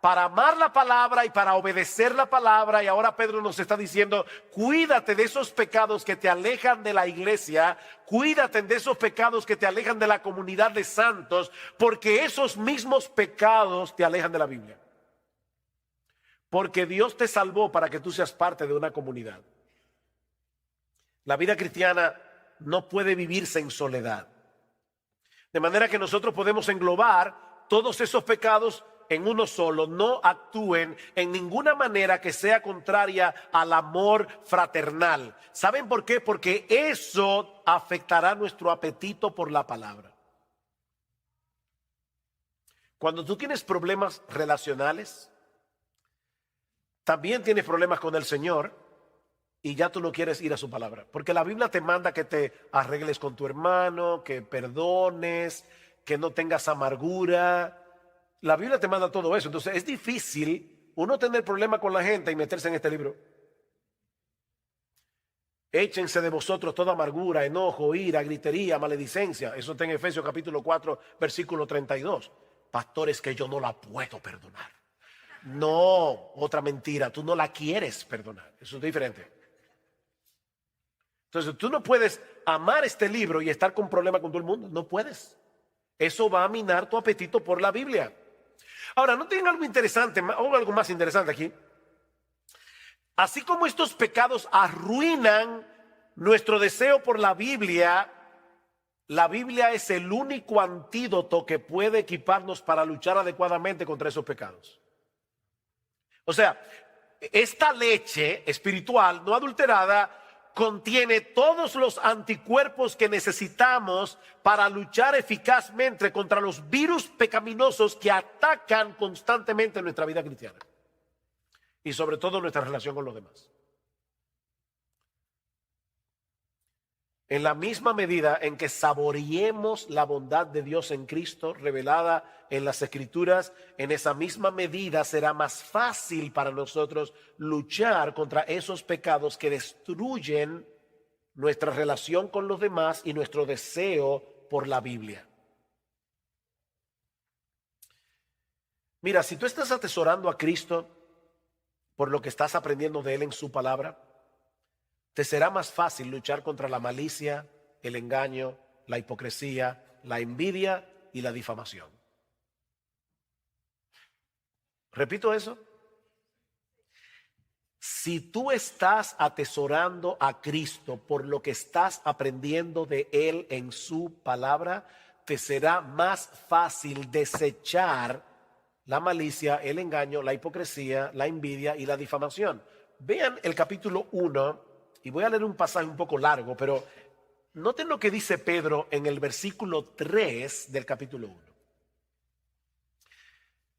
[SPEAKER 1] para amar la palabra y para obedecer la palabra. Y ahora Pedro nos está diciendo, cuídate de esos pecados que te alejan de la iglesia, cuídate de esos pecados que te alejan de la comunidad de santos, porque esos mismos pecados te alejan de la Biblia. Porque Dios te salvó para que tú seas parte de una comunidad. La vida cristiana no puede vivirse en soledad. De manera que nosotros podemos englobar todos esos pecados en uno solo. No actúen en ninguna manera que sea contraria al amor fraternal. ¿Saben por qué? Porque eso afectará nuestro apetito por la palabra. Cuando tú tienes problemas relacionales, también tienes problemas con el Señor y ya tú no quieres ir a su palabra. Porque la Biblia te manda que te arregles con tu hermano, que perdones, que no tengas amargura. La Biblia te manda todo eso. Entonces es difícil uno tener problema con la gente y meterse en este libro. Échense de vosotros toda amargura, enojo, ira, gritería, maledicencia. Eso está en Efesios capítulo 4, versículo 32. Pastores, que yo no la puedo perdonar. No, otra mentira, tú no la quieres perdonar. Eso es diferente. Entonces tú no puedes amar este libro y estar con problemas con todo el mundo. No puedes. Eso va a minar tu apetito por la Biblia. Ahora, ¿no tienen algo interesante o algo más interesante aquí? Así como estos pecados arruinan nuestro deseo por la Biblia es el único antídoto que puede equiparnos para luchar adecuadamente contra esos pecados. O sea, esta leche espiritual no adulterada contiene todos los anticuerpos que necesitamos para luchar eficazmente contra los virus pecaminosos que atacan constantemente nuestra vida cristiana y sobre todo nuestra relación con los demás. En la misma medida en que saboreemos la bondad de Dios en Cristo revelada en las Escrituras, en esa misma medida será más fácil para nosotros luchar contra esos pecados que destruyen nuestra relación con los demás y nuestro deseo por la Biblia. Mira, si tú estás atesorando a Cristo por lo que estás aprendiendo de Él en su palabra, te será más fácil luchar contra la malicia, el engaño, la hipocresía, la envidia y la difamación. Repito eso. Si tú estás atesorando a Cristo por lo que estás aprendiendo de Él en su palabra, te será más fácil desechar la malicia, el engaño, la hipocresía, la envidia y la difamación. Vean el capítulo 1. Y voy a leer un pasaje un poco largo, pero noten lo que dice Pedro en el versículo 3 del capítulo 1.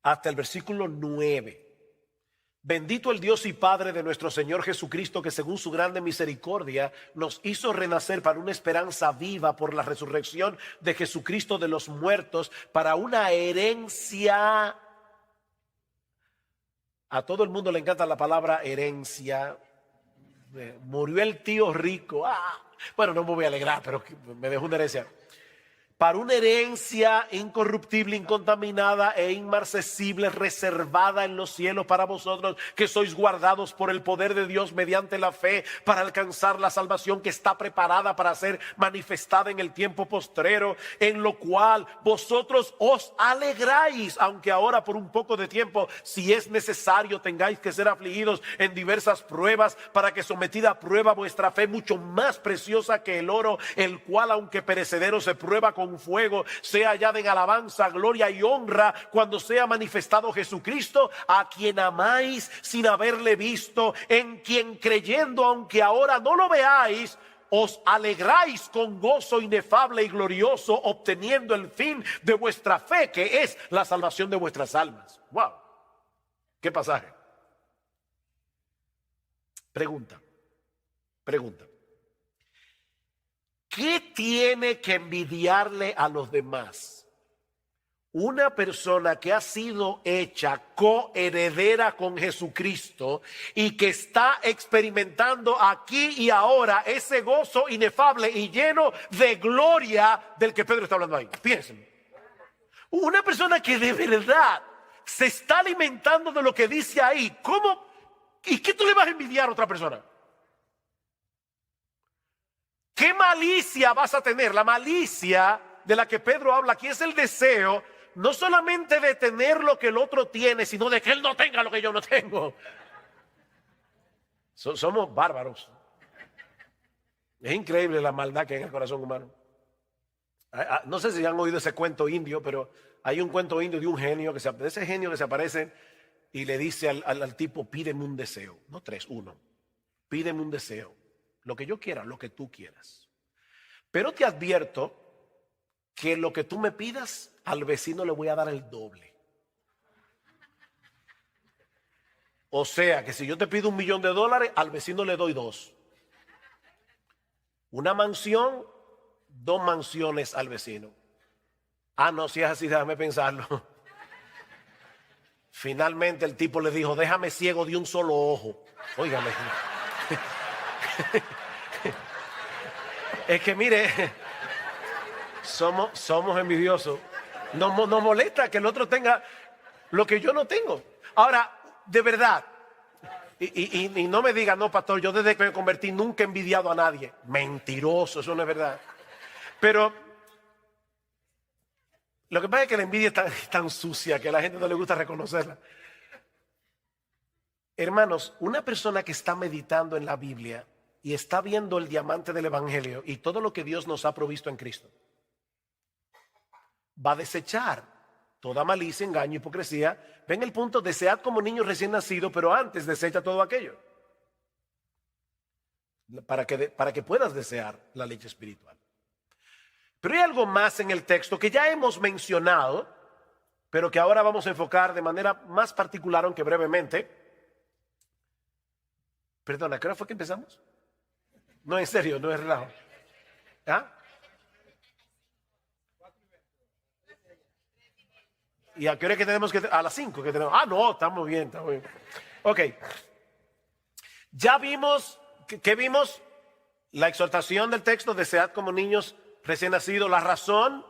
[SPEAKER 1] Hasta el versículo 9. Bendito el Dios y Padre de nuestro Señor Jesucristo, que según su grande misericordia nos hizo renacer para una esperanza viva por la resurrección de Jesucristo de los muertos, para una herencia. A todo el mundo le encanta la palabra herencia. Murió el tío rico. Bueno, no me voy a alegrar, pero me dejó una herencia. Para una herencia incorruptible, incontaminada e inmarcesible, reservada en los cielos para vosotros, que sois guardados por el poder de Dios mediante la fe, para alcanzar la salvación que está preparada para ser manifestada en el tiempo postrero, en lo cual vosotros os alegráis, aunque ahora por un poco de tiempo, si es necesario, tengáis que ser afligidos en diversas pruebas, para que sometida a prueba vuestra fe, mucho más preciosa que el oro, el cual aunque perecedero se prueba con fuego, sea hallada en alabanza, gloria y honra cuando sea manifestado Jesucristo, a quien amáis sin haberle visto, en quien creyendo, aunque ahora no lo veáis, os alegráis con gozo inefable y glorioso, obteniendo el fin de vuestra fe, que es la salvación de vuestras almas. Wow, qué pasaje. Pregunta. ¿Qué tiene que envidiarle a los demás una persona que ha sido hecha coheredera con Jesucristo y que está experimentando aquí y ahora ese gozo inefable y lleno de gloria del que Pedro está hablando ahí? Piensen. Una persona que de verdad se está alimentando de lo que dice ahí. ¿Cómo? ¿Y qué tú le vas a envidiar a otra persona? ¿Qué malicia vas a tener? La malicia de la que Pedro habla aquí es el deseo no solamente de tener lo que el otro tiene, sino de que él no tenga lo que yo no tengo. Somos bárbaros. Es increíble la maldad que hay en el corazón humano. No sé si han oído ese cuento indio, pero hay un cuento indio de un genio, de ese genio que se aparece y le dice al tipo: pídeme un deseo, no tres, uno. Pídeme un deseo, lo que yo quiera, lo que tú quieras. Pero te advierto que lo que tú me pidas, al vecino le voy a dar el doble. O sea que si yo te pido $1.000.000, al vecino le doy 2. Una mansión, 2 mansiones al vecino. Ah, no, si es así, déjame pensarlo. Finalmente el tipo le dijo: déjame ciego de un solo ojo. Óigame. Es que mire, somos envidiosos. Nos molesta que el otro tenga lo que yo no tengo. Ahora, de verdad, y no me diga: no, pastor, yo desde que me convertí nunca he envidiado a nadie. Mentiroso, eso no es verdad. Pero lo que pasa es que la envidia es tan sucia que a la gente no le gusta reconocerla. Hermanos, una persona que está meditando en la Biblia y está viendo el diamante del Evangelio y todo lo que Dios nos ha provisto en Cristo, va a desechar toda malicia, engaño, hipocresía. Ven el punto: desead como niños recién nacidos, pero antes desecha todo aquello. Para que puedas desear la leche espiritual. Pero hay algo más en el texto que ya hemos mencionado, pero que ahora vamos a enfocar de manera más particular, aunque brevemente. Perdona, ¿qué hora fue que empezamos? No, en serio, no es relajo. ¿Ah? ¿Y a qué hora que tenemos que? A las 5 que tenemos. Ah, no, estamos bien, estamos bien. Ok. Ya vimos, ¿qué vimos? La exhortación del texto: desead como niños recién nacidos. La razón: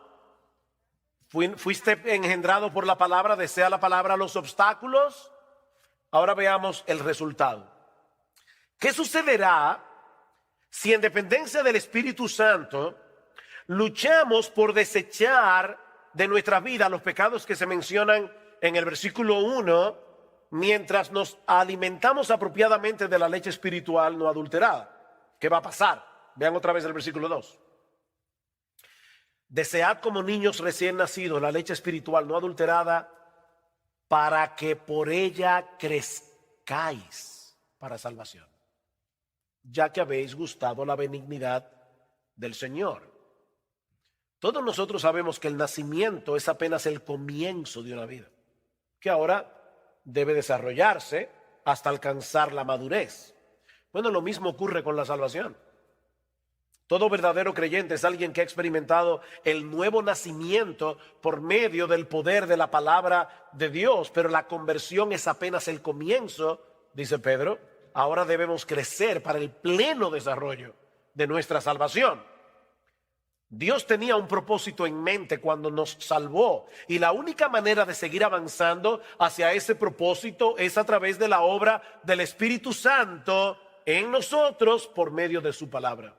[SPEAKER 1] fuiste engendrado por la palabra, desea la palabra. Los obstáculos. Ahora veamos el resultado. ¿Qué sucederá si en dependencia del Espíritu Santo luchamos por desechar de nuestra vida los pecados que se mencionan en el versículo 1, mientras nos alimentamos apropiadamente de la leche espiritual no adulterada? ¿Qué va a pasar? Vean otra vez el versículo 2. Desead como niños recién nacidos la leche espiritual no adulterada, para que por ella crezcáis para salvación, ya que habéis gustado la benignidad del Señor. Todos nosotros sabemos que el nacimiento es apenas el comienzo de una vida, que ahora debe desarrollarse hasta alcanzar la madurez. Bueno, lo mismo ocurre con la salvación. Todo verdadero creyente es alguien que ha experimentado el nuevo nacimiento por medio del poder de la palabra de Dios, pero la conversión es apenas el comienzo, dice Pedro. Ahora debemos crecer para el pleno desarrollo de nuestra salvación. Dios tenía un propósito en mente cuando nos salvó, y la única manera de seguir avanzando hacia ese propósito es a través de la obra del Espíritu Santo en nosotros por medio de su palabra.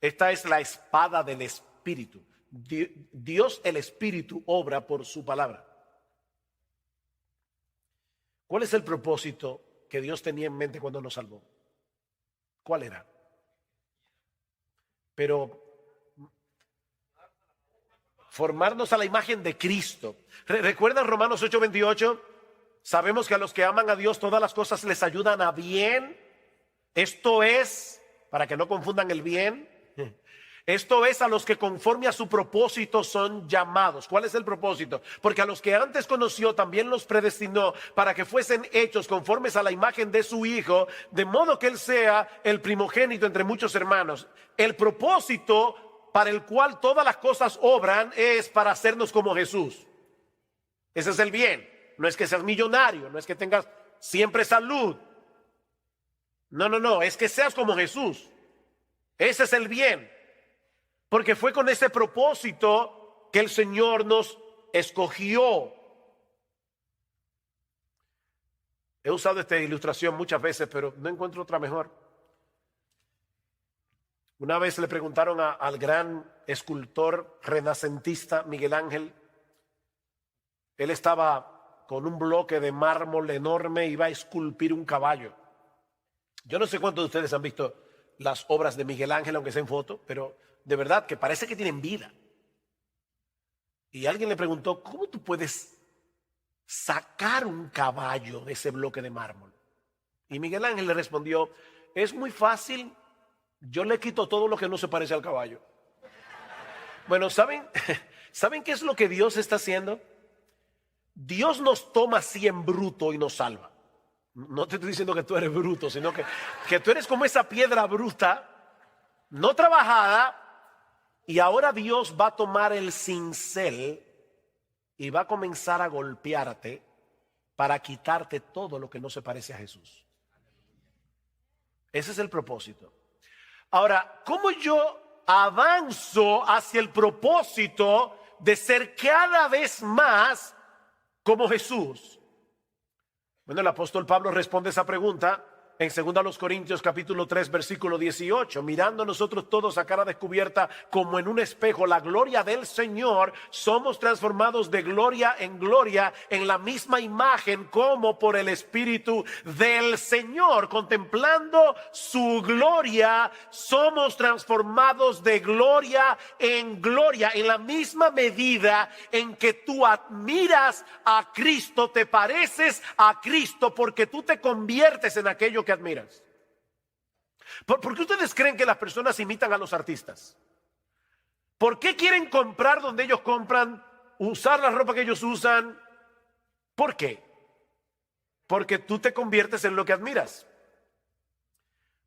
[SPEAKER 1] Esta es la espada del Espíritu. Dios, el Espíritu, obra por su palabra. ¿Cuál es el propósito que Dios tenía en mente cuando nos salvó? ¿Cuál era? Pero formarnos a la imagen de Cristo. ¿Recuerdan Romanos 8:28? Sabemos que a los que aman a Dios todas las cosas les ayudan a bien. Esto es, para que no confundan el bien, esto es a los que conforme a su propósito son llamados. ¿Cuál es el propósito? Porque a los que antes conoció también los predestinó para que fuesen hechos conformes a la imagen de su Hijo, de modo que Él sea el primogénito entre muchos hermanos. El propósito para el cual todas las cosas obran es para hacernos como Jesús. Ese es el bien. No es que seas millonario, no es que tengas siempre salud. No, es que seas como Jesús. Ese es el bien. Porque fue con ese propósito que el Señor nos escogió. He usado esta ilustración muchas veces, pero no encuentro otra mejor. Una vez le preguntaron al gran escultor renacentista Miguel Ángel. Él estaba con un bloque de mármol enorme y iba a esculpir un caballo. Yo no sé cuántos de ustedes han visto las obras de Miguel Ángel, aunque sea en foto, pero de verdad que parece que tienen vida. Y alguien le preguntó, ¿cómo tú puedes sacar un caballo de ese bloque de mármol? Y Miguel Ángel le respondió, es muy fácil, yo le quito todo lo que no se parece al caballo. Bueno, ¿saben qué es lo que Dios está haciendo? Dios nos toma así en bruto y nos salva. No te estoy diciendo que tú eres bruto, sino que tú eres como esa piedra bruta, no trabajada, y ahora Dios va a tomar el cincel y va a comenzar a golpearte para quitarte todo lo que no se parece a Jesús. Ese es el propósito. Ahora, ¿cómo yo avanzo hacia el propósito de ser cada vez más como Jesús? Bueno, el apóstol Pablo responde esa pregunta en 2 Corintios capítulo 3 versículo 18. Mirando nosotros todos a cara descubierta como en un espejo la gloria del Señor, somos transformados de gloria en la misma imagen como por el Espíritu del Señor. Contemplando su gloria, somos transformados de gloria en la misma medida en que tú admiras a Cristo, te pareces a Cristo porque tú te conviertes en aquello que admiras. ¿Por qué ustedes creen que las personas imitan a los artistas? ¿Por qué quieren comprar donde ellos compran, usar la ropa que ellos usan? ¿Por qué? Porque tú te conviertes en lo que admiras.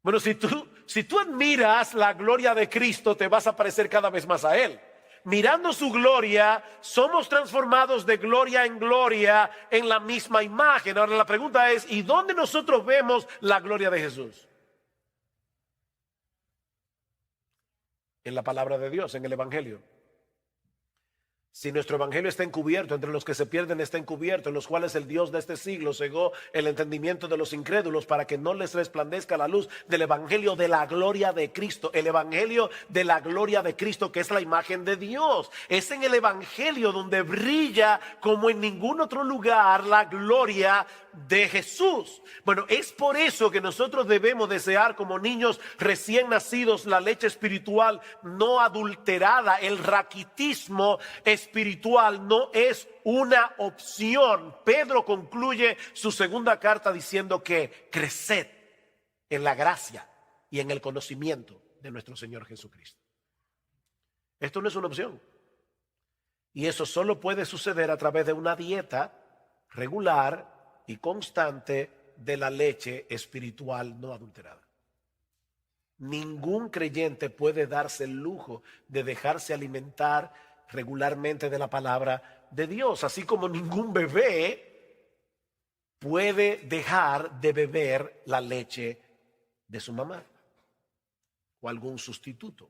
[SPEAKER 1] Bueno, si tú admiras la gloria de Cristo, te vas a parecer cada vez más a Él. Mirando su gloria, somos transformados de gloria en la misma imagen. Ahora la pregunta es, ¿y dónde nosotros vemos la gloria de Jesús? En la palabra de Dios, en el Evangelio. Si nuestro evangelio está encubierto, entre los que se pierden está encubierto, en los cuales el Dios de este siglo cegó el entendimiento de los incrédulos para que no les resplandezca la luz del evangelio de la gloria de Cristo. El evangelio de la gloria de Cristo, que es la imagen de Dios. Es en el evangelio donde brilla como en ningún otro lugar la gloria de Jesús. Bueno, es por eso que nosotros debemos desear como niños recién nacidos la leche espiritual no adulterada. El raquitismo espiritual no es una opción. Pedro concluye su segunda carta diciendo que creced en la gracia y en el conocimiento de nuestro Señor Jesucristo. Esto no es una opción. Y eso solo puede suceder a través de una dieta regular y constante de la leche espiritual no adulterada. Ningún creyente puede darse el lujo de dejarse alimentar regularmente de la palabra de Dios, así como ningún bebé puede dejar de beber la leche de su mamá o algún sustituto.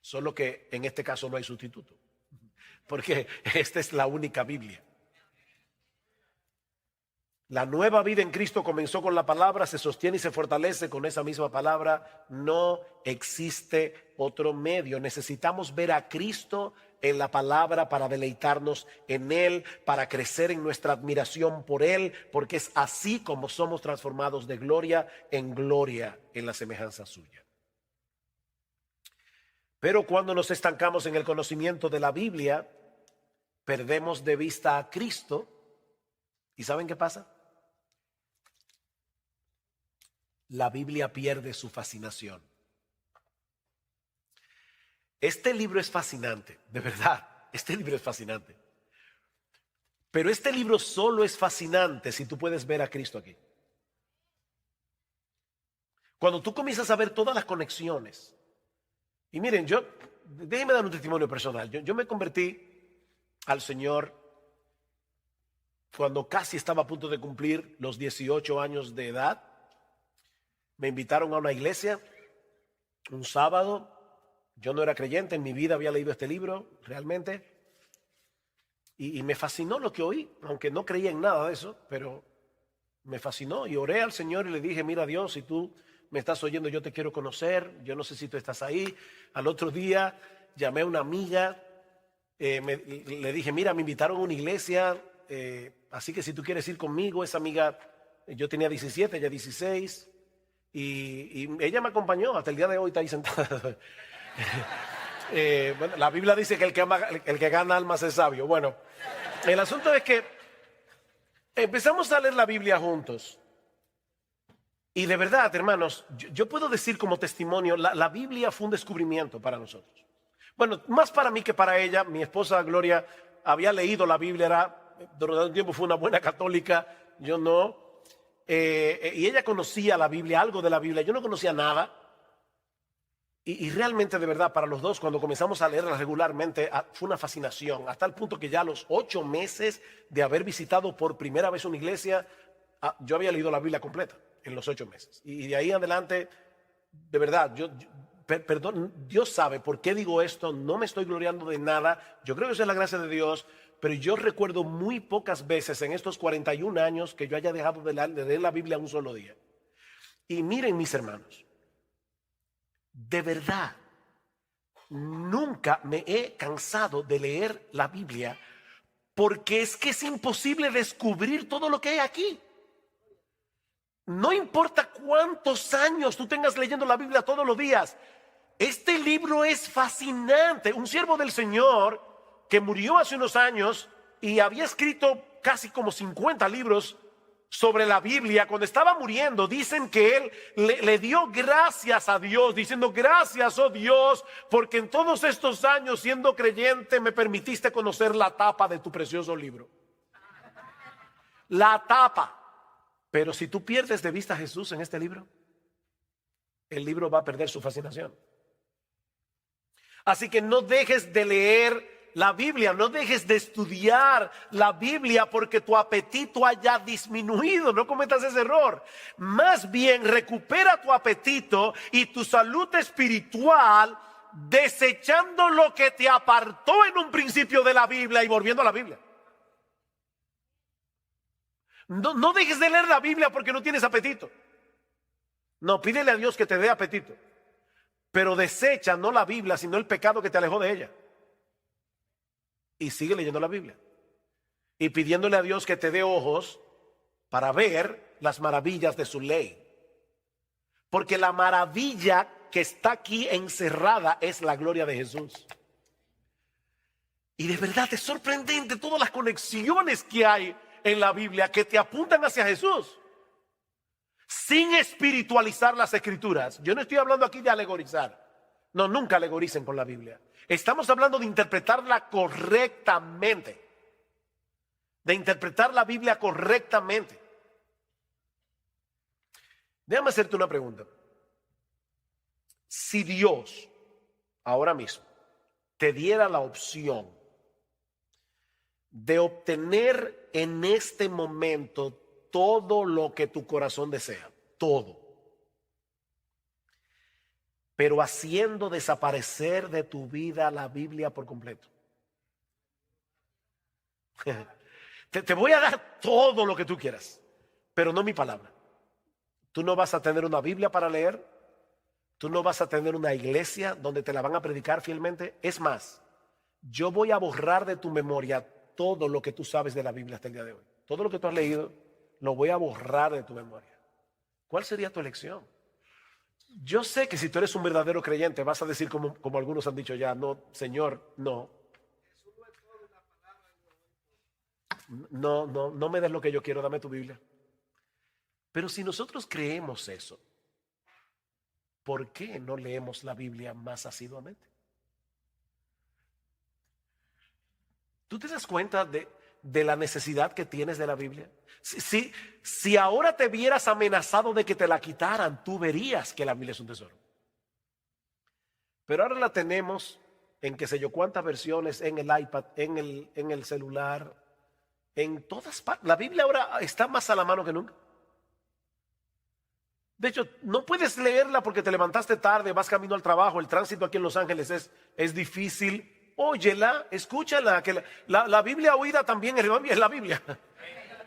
[SPEAKER 1] Solo que en este caso no hay sustituto, porque esta es la única Biblia. La nueva vida en Cristo comenzó con la palabra, se sostiene y se fortalece con esa misma palabra. No existe otro medio. Necesitamos ver a Cristo en la palabra para deleitarnos en Él, para crecer en nuestra admiración por Él, porque es así como somos transformados de gloria en la semejanza suya. Pero cuando nos estancamos en el conocimiento de la Biblia, perdemos de vista a Cristo. ¿Y saben qué pasa? La Biblia pierde su fascinación. Este libro es fascinante, de verdad, este libro es fascinante. Pero este libro solo es fascinante si tú puedes ver a Cristo aquí. Cuando tú comienzas a ver todas las conexiones. Y miren, déjenme dar un testimonio personal. Yo me convertí al Señor cuando casi estaba a punto de cumplir los 18 años de edad. Me invitaron a una iglesia un sábado. Yo no era creyente, en mi vida había leído este libro realmente. Y me fascinó lo que oí, aunque no creía en nada de eso, pero Me fascinó y oré al Señor y le dije, mira Dios, si tú me estás oyendo, yo te quiero conocer, yo no sé si tú estás ahí. Al otro día llamé a una amiga, le dije, mira, me invitaron a una iglesia, así que si tú quieres ir conmigo. Esa amiga, yo tenía 17, ella 16, y ella me acompañó, hasta el día de hoy está ahí sentada. Bueno, la Biblia dice que el que gana almas es sabio. Bueno, el asunto es que empezamos a leer la Biblia juntos. Y de verdad, hermanos, yo puedo decir como testimonio, la Biblia fue un descubrimiento para nosotros. Bueno, más para mí que para ella. Mi esposa Gloria había leído la Biblia, durante un tiempo fue una buena católica, yo no. Y ella conocía la Biblia, algo de la Biblia, yo no conocía nada. Y realmente, de verdad, para los dos, cuando comenzamos a leerla regularmente, fue una fascinación, hasta el punto que ya a los 8 meses de haber visitado por primera vez una iglesia, yo había leído la Biblia completa en los 8 meses. Y de ahí en adelante, de verdad, perdón, Dios sabe por qué digo esto, no me estoy gloriando de nada, yo creo que eso es la gracia de Dios, pero yo recuerdo muy pocas veces en estos 41 años que yo haya dejado de leer la Biblia un solo día. Y miren, mis hermanos, de verdad, nunca me he cansado de leer la Biblia, porque es que es imposible descubrir todo lo que hay aquí. No importa cuántos años tú tengas leyendo la Biblia todos los días, este libro es fascinante. Un siervo del Señor que murió hace unos años y había escrito casi como 50 libros sobre la Biblia, cuando estaba muriendo, dicen que él le dio gracias a Dios, diciendo, gracias, oh Dios, porque en todos estos años siendo creyente me permitiste conocer la tapa de tu precioso libro. La tapa. Pero si tú pierdes de vista a Jesús en este libro, el libro va a perder su fascinación. Así que no dejes de leer la Biblia, no dejes de estudiar la Biblia porque tu apetito haya disminuido. No cometas ese error. Más bien recupera tu apetito y tu salud espiritual, desechando lo que te apartó en un principio de la Biblia y volviendo a la Biblia. No dejes de leer la Biblia porque no tienes apetito. No, pídele a Dios que te dé apetito. Pero desecha no la Biblia, sino el pecado que te alejó de ella. Y sigue leyendo la Biblia. Y pidiéndole a Dios que te dé ojos para ver las maravillas de su ley. Porque la maravilla que está aquí encerrada es la gloria de Jesús. Y de verdad es sorprendente todas las conexiones que hay en la Biblia que te apuntan hacia Jesús, sin espiritualizar las escrituras. Yo no estoy hablando aquí de alegorizar. No, nunca alegoricen con la Biblia. Estamos hablando de interpretarla correctamente, de interpretar la Biblia correctamente. Déjame hacerte una pregunta. Si Dios ahora mismo te diera la opción de obtener en este momento todo lo que tu corazón desea, todo, pero haciendo desaparecer de tu vida la Biblia por completo. Te voy a dar todo lo que tú quieras, pero no mi palabra. Tú no vas a tener una Biblia para leer, tú no vas a tener una iglesia donde te la van a predicar fielmente. Es más, yo voy a borrar de tu memoria todo lo que tú sabes de la Biblia hasta el día de hoy. Todo lo que tú has leído, lo voy a borrar de tu memoria. ¿Cuál sería tu elección? Yo sé que si tú eres un verdadero creyente, vas a decir como algunos han dicho ya, no, Señor, no. No me des lo que yo quiero, dame tu Biblia. Pero si nosotros creemos eso, ¿por qué no leemos la Biblia más asiduamente? ¿Tú te das cuenta de la necesidad que tienes de la Biblia? Si ahora te vieras amenazado de que te la quitaran, tú verías que la Biblia es un tesoro. Pero ahora la tenemos en qué sé yo cuántas versiones, en el iPad, en el celular, en todas partes. La Biblia ahora está más a la mano que nunca. De hecho, no puedes leerla porque te levantaste tarde, vas camino al trabajo, el tránsito aquí en Los Ángeles es difícil. Óyela, escúchala, que la Biblia oída también es la Biblia.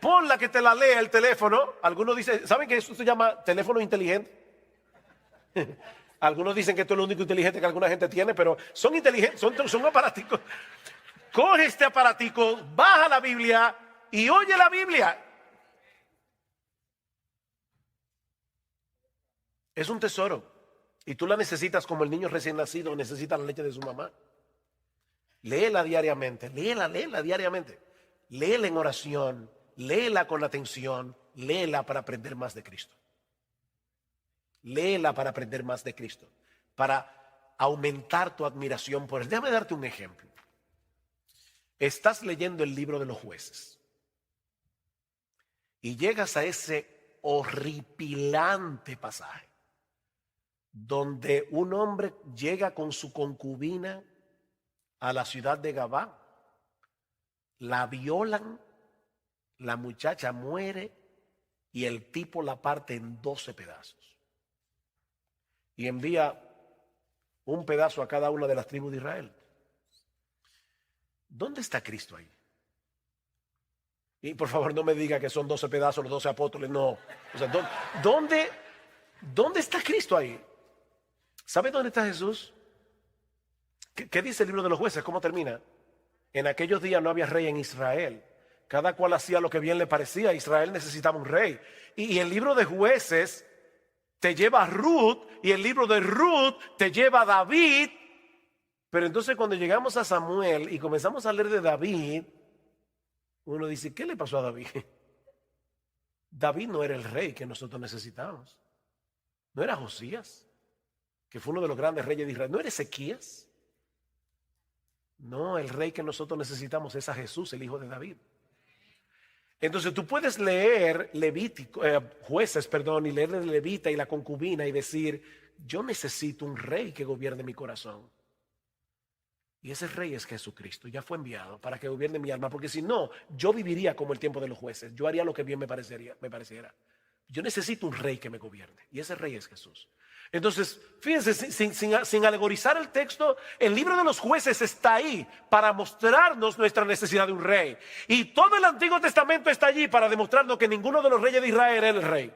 [SPEAKER 1] ponla que te la lea el teléfono. Algunos dicen, ¿saben que eso se llama teléfono inteligente? Algunos dicen que esto es lo único inteligente que alguna gente tiene, pero son inteligentes, son aparaticos. Coge este aparatico, baja la Biblia y oye la Biblia. Es un tesoro y tú la necesitas como el niño recién nacido necesita la leche de su mamá. Léela diariamente, léela diariamente. Léela en oración, léela con atención, léela para aprender más de Cristo. Léela para aprender más de Cristo, para aumentar tu admiración por Él. Déjame darte un ejemplo. Estás leyendo el libro de los Jueces y llegas a ese horripilante pasaje donde un hombre llega con su concubina a la ciudad de Gabá, la violan, la muchacha muere y el tipo la parte en 12 pedazos y envía un pedazo a cada una de las tribus de Israel. ¿Dónde está Cristo ahí? Y por favor no me diga que son 12 pedazos los 12 apóstoles, no. O sea, ¿dónde está Cristo ahí? ¿Sabe dónde está Jesús? ¿Qué dice el libro de los Jueces? ¿Cómo termina? En aquellos días no había rey en Israel. Cada cual hacía lo que bien le parecía. Israel necesitaba un rey. Y el libro de Jueces te lleva a Ruth y el libro de Ruth te lleva a David. Pero entonces cuando llegamos a Samuel y comenzamos a leer de David, uno dice, ¿qué le pasó a David? David no era el rey que nosotros necesitábamos. No era Josías, que fue uno de los grandes reyes de Israel. No era Ezequías. No, el rey que nosotros necesitamos es a Jesús, el hijo de David. Entonces tú puedes leer Jueces, y leer de Levita y la concubina y decir, yo necesito un rey que gobierne mi corazón. Y ese rey es Jesucristo, ya fue enviado para que gobierne mi alma, porque si no, yo viviría como el tiempo de los jueces, yo haría lo que bien me pareciera. Yo necesito un rey que me gobierne y ese rey es Jesús. Entonces, fíjense, sin alegorizar el texto, el libro de los Jueces está ahí para mostrarnos nuestra necesidad de un rey. Y todo el Antiguo Testamento está allí para demostrarnos que ninguno de los reyes de Israel era el rey.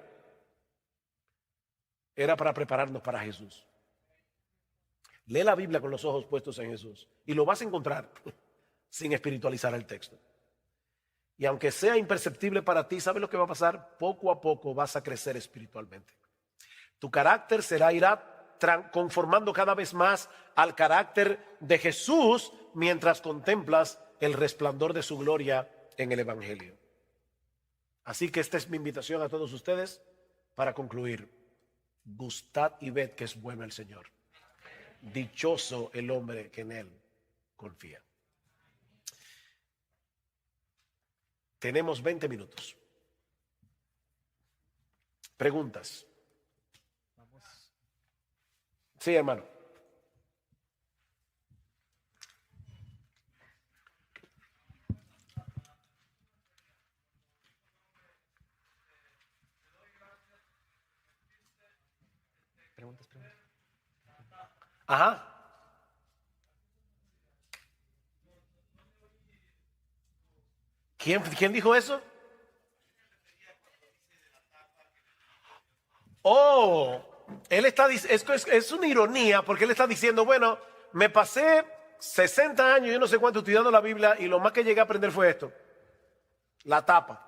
[SPEAKER 1] Era para prepararnos para Jesús. Lee la Biblia con los ojos puestos en Jesús y lo vas a encontrar sin espiritualizar el texto. Y aunque sea imperceptible para ti, ¿sabes lo que va a pasar? Poco a poco vas a crecer espiritualmente. Tu carácter irá conformando cada vez más al carácter de Jesús mientras contemplas el resplandor de su gloria en el Evangelio. Así que esta es mi invitación a todos ustedes para concluir. Gustad y ved que es bueno el Señor. Dichoso el hombre que en Él confía. Tenemos 20 minutos. Preguntas. Sí, hermano. Preguntas. Ajá. ¿Quién dijo eso? Oh, él está diciendo, es una ironía porque él está diciendo, bueno, me pasé 60 años, yo no sé cuánto estudiando la Biblia y lo más que llegué a aprender fue esto, la tapa.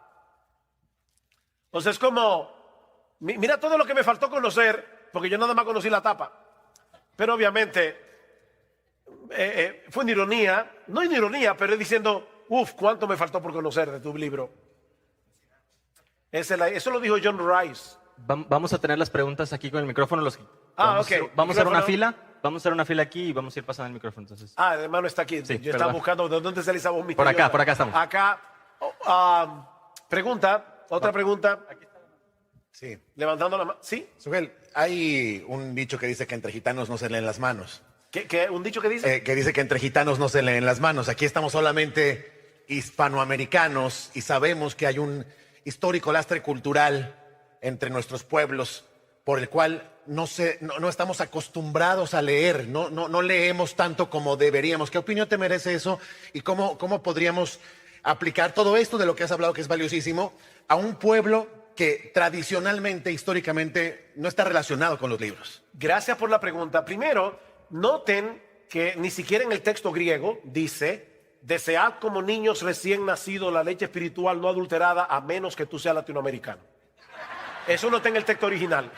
[SPEAKER 1] O sea, es como, mira todo lo que me faltó conocer porque yo nada más conocí la tapa. Pero obviamente fue una ironía, no una ironía, pero es diciendo, cuánto me faltó por conocer de tu libro. Eso lo dijo John Rice.
[SPEAKER 2] Vamos a tener las preguntas aquí con el micrófono.
[SPEAKER 1] Ok.
[SPEAKER 2] Vamos a hacer una fila. Vamos a hacer una fila aquí y vamos a ir pasando el micrófono. Entonces.
[SPEAKER 1] El hermano está aquí.
[SPEAKER 2] Sí,
[SPEAKER 1] yo estaba buscando de dónde sale esa voz
[SPEAKER 2] Por
[SPEAKER 1] misteriosa.
[SPEAKER 2] acá estamos.
[SPEAKER 1] Acá. Pregunta. Otra pregunta. Sí. Levantando la mano. ¿Sí?
[SPEAKER 3] Sugel, hay un dicho que dice que entre gitanos no se leen las manos.
[SPEAKER 1] ¿Qué? ¿Un dicho que dice?
[SPEAKER 3] Que dice que entre gitanos no se leen las manos. Aquí estamos solamente hispanoamericanos y sabemos que hay un histórico lastre cultural entre nuestros pueblos por el cual no estamos acostumbrados a leer, no leemos tanto como deberíamos. ¿Qué opinión te merece eso? ¿Y cómo podríamos aplicar todo esto de lo que has hablado, que es valiosísimo, a un pueblo que tradicionalmente, históricamente, no está relacionado con los libros?
[SPEAKER 1] Gracias por la pregunta. Primero, noten que ni siquiera en el texto griego dice: desead como niños recién nacidos la leche espiritual no adulterada, a menos que tú seas latinoamericano. Eso no está en el texto original.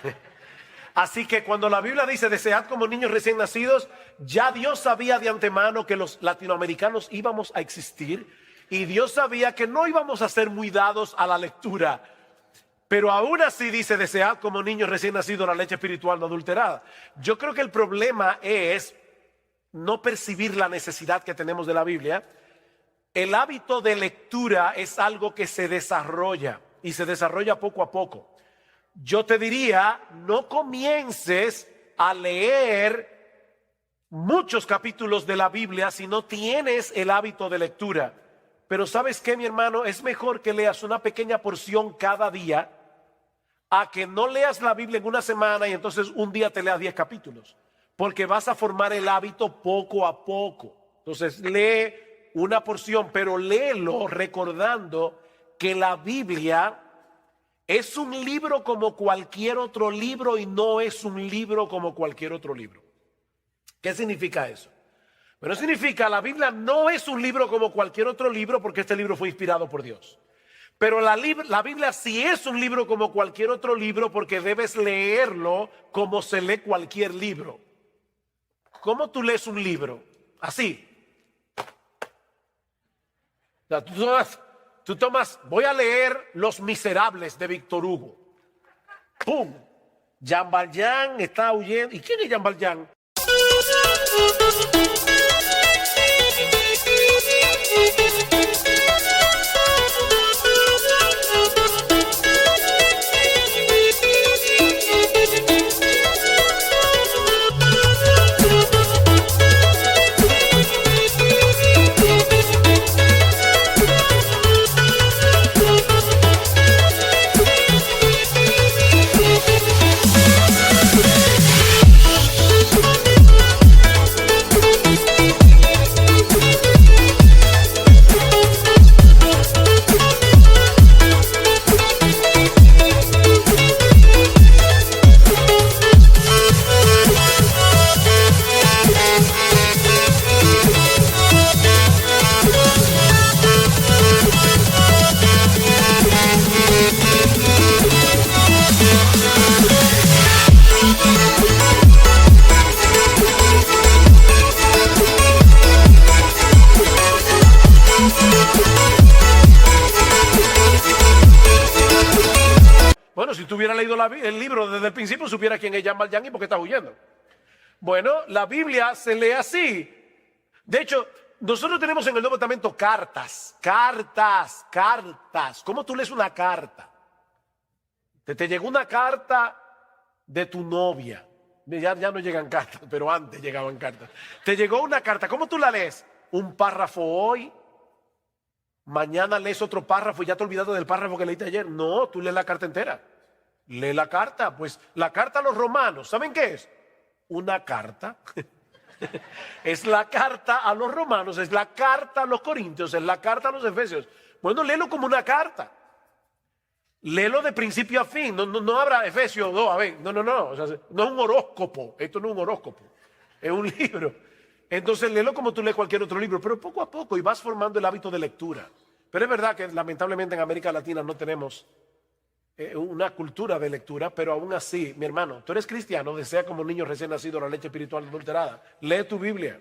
[SPEAKER 1] Así que cuando la Biblia dice desead como niños recién nacidos, ya Dios sabía de antemano que los latinoamericanos íbamos a existir, y Dios sabía que no íbamos a ser muy dados a la lectura. Pero aún así dice desead como niños recién nacidos la leche espiritual no adulterada. Yo creo que el problema es no percibir la necesidad que tenemos de la Biblia. El hábito de lectura es algo que se desarrolla, y se desarrolla poco a poco. Yo te diría, no comiences a leer muchos capítulos de la Biblia si no tienes el hábito de lectura. Pero ¿sabes qué, mi hermano? Es mejor que leas una pequeña porción cada día a que no leas la Biblia en una semana y entonces un día te leas 10 capítulos. Porque vas a formar el hábito poco a poco. Entonces lee una porción, pero léelo recordando que la Biblia es un libro como cualquier otro libro, y no es un libro como cualquier otro libro. ¿Qué significa eso? Bueno, significa la Biblia no es un libro como cualquier otro libro, porque este libro fue inspirado por Dios. Pero la Biblia sí es un libro como cualquier otro libro, porque debes leerlo como se lee cualquier libro. ¿Cómo tú lees un libro? Así. O sea, tú tomas, voy a leer Los Miserables de Víctor Hugo. ¡Pum! Jean Valjean está huyendo. ¿Y quién es Jean Valjean? Bueno, si tú hubieras leído el libro desde el principio, supiera quién es Jean Valjean y por qué estás huyendo. Bueno, la Biblia se lee así. De hecho, nosotros tenemos en el Nuevo Testamento cartas. ¿Cómo tú lees una carta? Te llegó una carta de tu novia. Ya no llegan cartas, pero antes llegaban cartas. Te llegó una carta. ¿Cómo tú la lees? Un párrafo hoy. Mañana lees otro párrafo y ya te olvidaste del párrafo que leíste ayer. No, tú lees la carta entera. Lee la carta. Pues la carta a los romanos, ¿saben qué es? Una carta. Es la carta a los romanos, es la carta a los corintios, es la carta a los efesios. Bueno, léelo como una carta. Léelo de principio a fin. No habrá Efesios 2, a ver, no. O sea, no es un horóscopo. Esto no es un horóscopo. Es un libro. Entonces léelo como tú lees cualquier otro libro, pero poco a poco, y vas formando el hábito de lectura. Pero es verdad que lamentablemente en América Latina no tenemos una cultura de lectura, pero aún así, mi hermano, tú eres cristiano, desea como niño recién nacido la leche espiritual adulterada. Lee tu Biblia.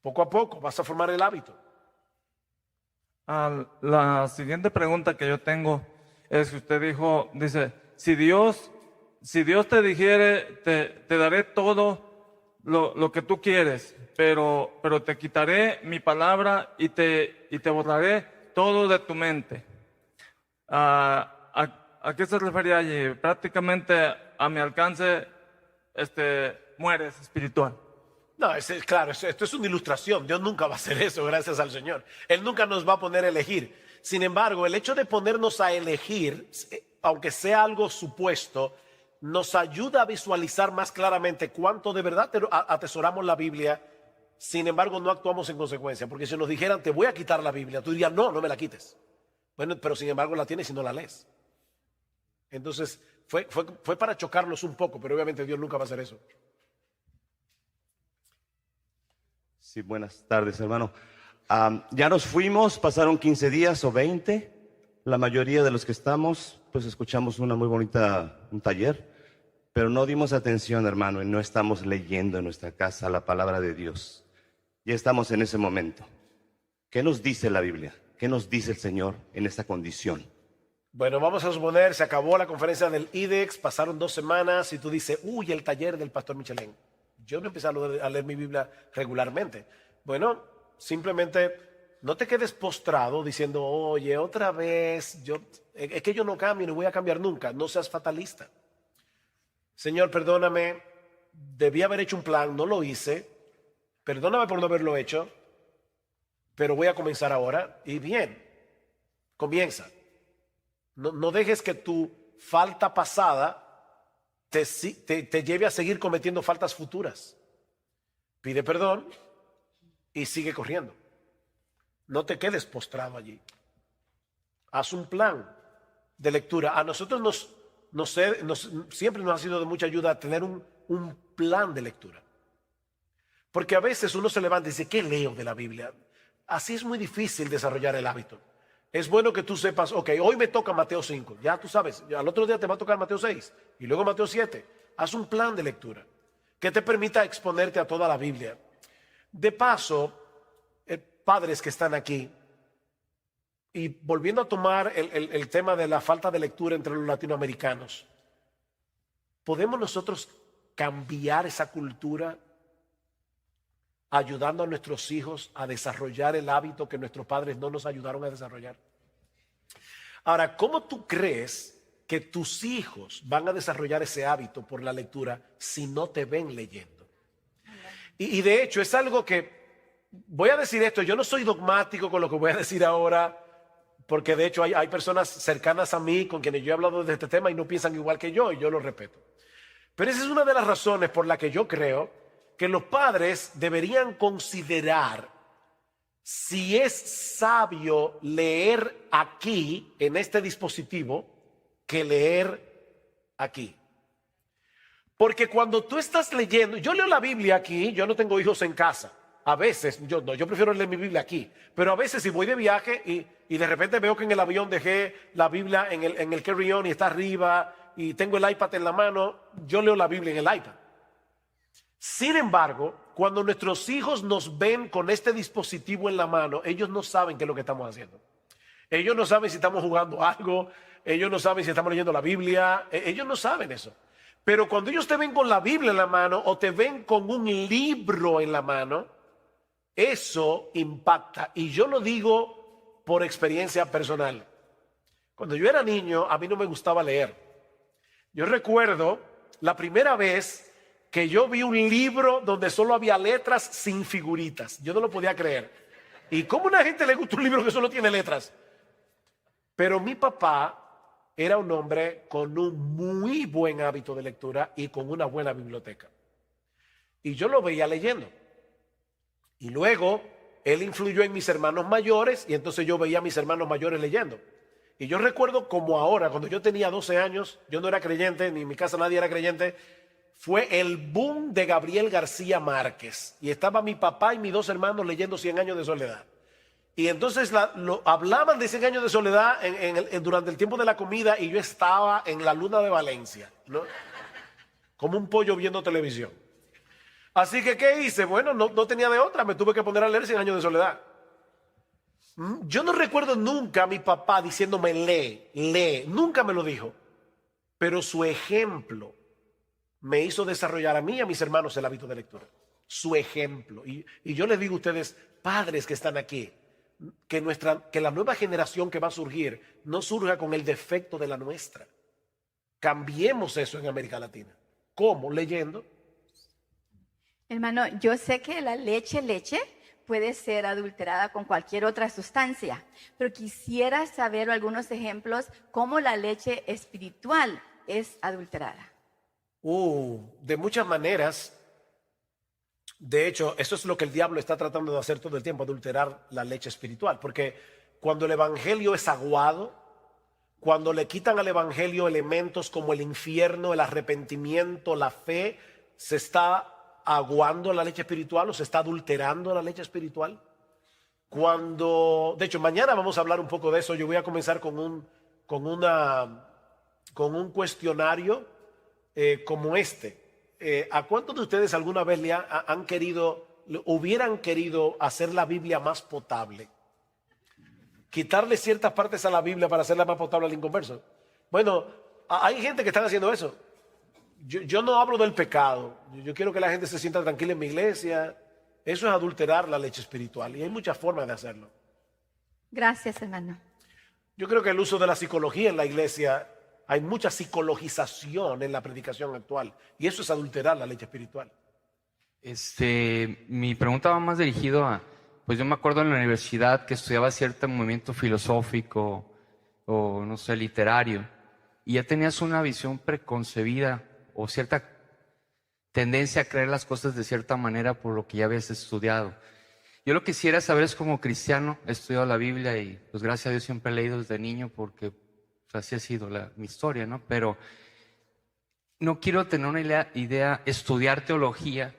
[SPEAKER 1] Poco a poco vas a formar el hábito.
[SPEAKER 4] La siguiente pregunta que yo tengo es que usted dice, si Dios te dijere, te daré todo lo que tú quieres, pero te quitaré mi palabra y te borraré todo de tu mente. ¿A qué se refería allí? Prácticamente a mi alcance mueres espiritual.
[SPEAKER 1] No, claro, esto es una ilustración. Dios nunca va a hacer eso, gracias al Señor. Él nunca nos va a poner a elegir. Sin embargo, el hecho de ponernos a elegir, aunque sea algo supuesto, nos ayuda a visualizar más claramente cuánto de verdad atesoramos la Biblia sin embargo no actuamos en consecuencia, porque si nos dijeran te voy a quitar la Biblia, tú dirías no, no me la quites. Bueno, pero sin embargo la tienes y no la lees. Entonces fue para chocarnos un poco, pero obviamente Dios nunca va a hacer eso.
[SPEAKER 5] Sí, buenas tardes, hermano. Ya nos fuimos, pasaron 15 días o 20. La mayoría de los que estamos, pues escuchamos un taller, pero no dimos atención, hermano, y no estamos leyendo en nuestra casa la palabra de Dios. Ya estamos en ese momento. ¿Qué nos dice la Biblia? ¿Qué nos dice el Señor en esta condición?
[SPEAKER 1] Bueno, vamos a suponer, se acabó la conferencia del IDEX, pasaron 2 semanas y tú dices, uy, el taller del pastor Michelén. Yo no empecé a leer mi Biblia regularmente. Bueno, simplemente no te quedes postrado diciendo, oye, otra vez, es que yo no cambio, no voy a cambiar nunca. No seas fatalista. Señor, perdóname, debí haber hecho un plan, no lo hice. Perdóname por no haberlo hecho, pero voy a comenzar ahora. Y bien, comienza. No dejes que tu falta pasada te lleve a seguir cometiendo faltas futuras. Pide perdón y sigue corriendo. No te quedes postrado allí. Haz un plan de lectura. A nosotros siempre nos ha sido de mucha ayuda tener un plan de lectura. Porque a veces uno se levanta y dice, ¿qué leo de la Biblia? Así es muy difícil desarrollar el hábito. Es bueno que tú sepas, ok, hoy me toca Mateo 5, ya tú sabes, al otro día te va a tocar Mateo 6 y luego Mateo 7. Haz un plan de lectura que te permita exponerte a toda la Biblia. De paso, padres que están aquí, y volviendo a tomar el tema de la falta de lectura entre los latinoamericanos, ¿podemos nosotros cambiar esa cultura ayudando a nuestros hijos a desarrollar el hábito que nuestros padres no nos ayudaron a desarrollar? Ahora, ¿cómo tú crees que tus hijos van a desarrollar ese hábito por la lectura si no te ven leyendo? Y de hecho es algo que, voy a decir esto, yo no soy dogmático con lo que voy a decir ahora, porque de hecho hay personas cercanas a mí con quienes yo he hablado de este tema y no piensan igual que yo, y yo lo respeto. Pero esa es una de las razones por la que yo creo que los padres deberían considerar si es sabio leer aquí, en este dispositivo, que leer aquí. Porque cuando tú estás leyendo, yo leo la Biblia aquí, yo no tengo hijos en casa. A veces, yo prefiero leer mi Biblia aquí, pero a veces si voy de viaje y de repente veo que en el avión dejé la Biblia en el carry-on y está arriba y tengo el iPad en la mano, yo leo la Biblia en el iPad. Sin embargo, cuando nuestros hijos nos ven con este dispositivo en la mano, ellos no saben qué es lo que estamos haciendo. Ellos no saben si estamos jugando algo, ellos no saben si estamos leyendo la Biblia, ellos no saben eso. Pero cuando ellos te ven con la Biblia en la mano o te ven con un libro en la mano, eso impacta. Y yo lo digo por experiencia personal. Cuando yo era niño, a mí no me gustaba leer. Yo recuerdo la primera vez que yo vi un libro donde solo había letras sin figuritas. Yo no lo podía creer. ¿Y cómo a una gente le gusta un libro que solo tiene letras? Pero mi papá era un hombre con un muy buen hábito de lectura y con una buena biblioteca. Y yo lo veía leyendo. Y luego él influyó en mis hermanos mayores y entonces yo veía a mis hermanos mayores leyendo. Y yo recuerdo como ahora, cuando yo tenía 12 años, yo no era creyente, ni en mi casa nadie era creyente, fue el boom de Gabriel García Márquez. Y estaba mi papá y mis 2 hermanos leyendo 100 años de soledad. Y entonces hablaban de 100 años de soledad durante el tiempo de la comida y yo estaba en la luna de Valencia, ¿no? Como un pollo viendo televisión. Así que, ¿qué hice? Bueno, no tenía de otra, me tuve que poner a leer 100 años de soledad. Yo no recuerdo nunca a mi papá diciéndome lee, nunca me lo dijo. Pero su ejemplo me hizo desarrollar a mí y a mis hermanos el hábito de lectura. Su ejemplo. Y yo les digo a ustedes, padres que están aquí, que la nueva generación que va a surgir no surja con el defecto de la nuestra. Cambiemos eso en América Latina. ¿Cómo? Leyendo.
[SPEAKER 6] Hermano, yo sé que la leche puede ser adulterada con cualquier otra sustancia, pero quisiera saber algunos ejemplos cómo la leche espiritual es adulterada.
[SPEAKER 1] De muchas maneras. De hecho, eso es lo que el diablo está tratando de hacer todo el tiempo, adulterar la leche espiritual. Porque cuando el evangelio es aguado, cuando le quitan al evangelio elementos como el infierno, el arrepentimiento, la fe, se está aguando la leche espiritual o se está adulterando la leche espiritual. De hecho, mañana vamos a hablar un poco de eso. Yo voy a comenzar con un cuestionario como este. ¿A cuántos de ustedes alguna vez hubieran querido hacer la Biblia más potable? Quitarle ciertas partes a la Biblia para hacerla más potable al inconverso. Bueno, hay gente que está haciendo eso. Yo no hablo del pecado. Yo quiero que la gente se sienta tranquila en mi iglesia. Eso es adulterar la leche espiritual y hay muchas formas de hacerlo.
[SPEAKER 6] Gracias, hermano.
[SPEAKER 1] Yo creo que el uso de la psicología en la iglesia, hay mucha psicologización en la predicación actual y eso es adulterar la leche espiritual.
[SPEAKER 7] Mi pregunta va más dirigido a, pues yo me acuerdo en la universidad que estudiaba cierto movimiento filosófico o no sé, literario, y ya tenías una visión preconcebida o cierta tendencia a creer las cosas de cierta manera por lo que ya habías estudiado. Yo lo que quisiera saber es, como cristiano, he estudiado la Biblia y pues gracias a Dios siempre he leído desde niño porque pues, así ha sido mi historia, ¿no? Pero no quiero tener una idea, estudiar teología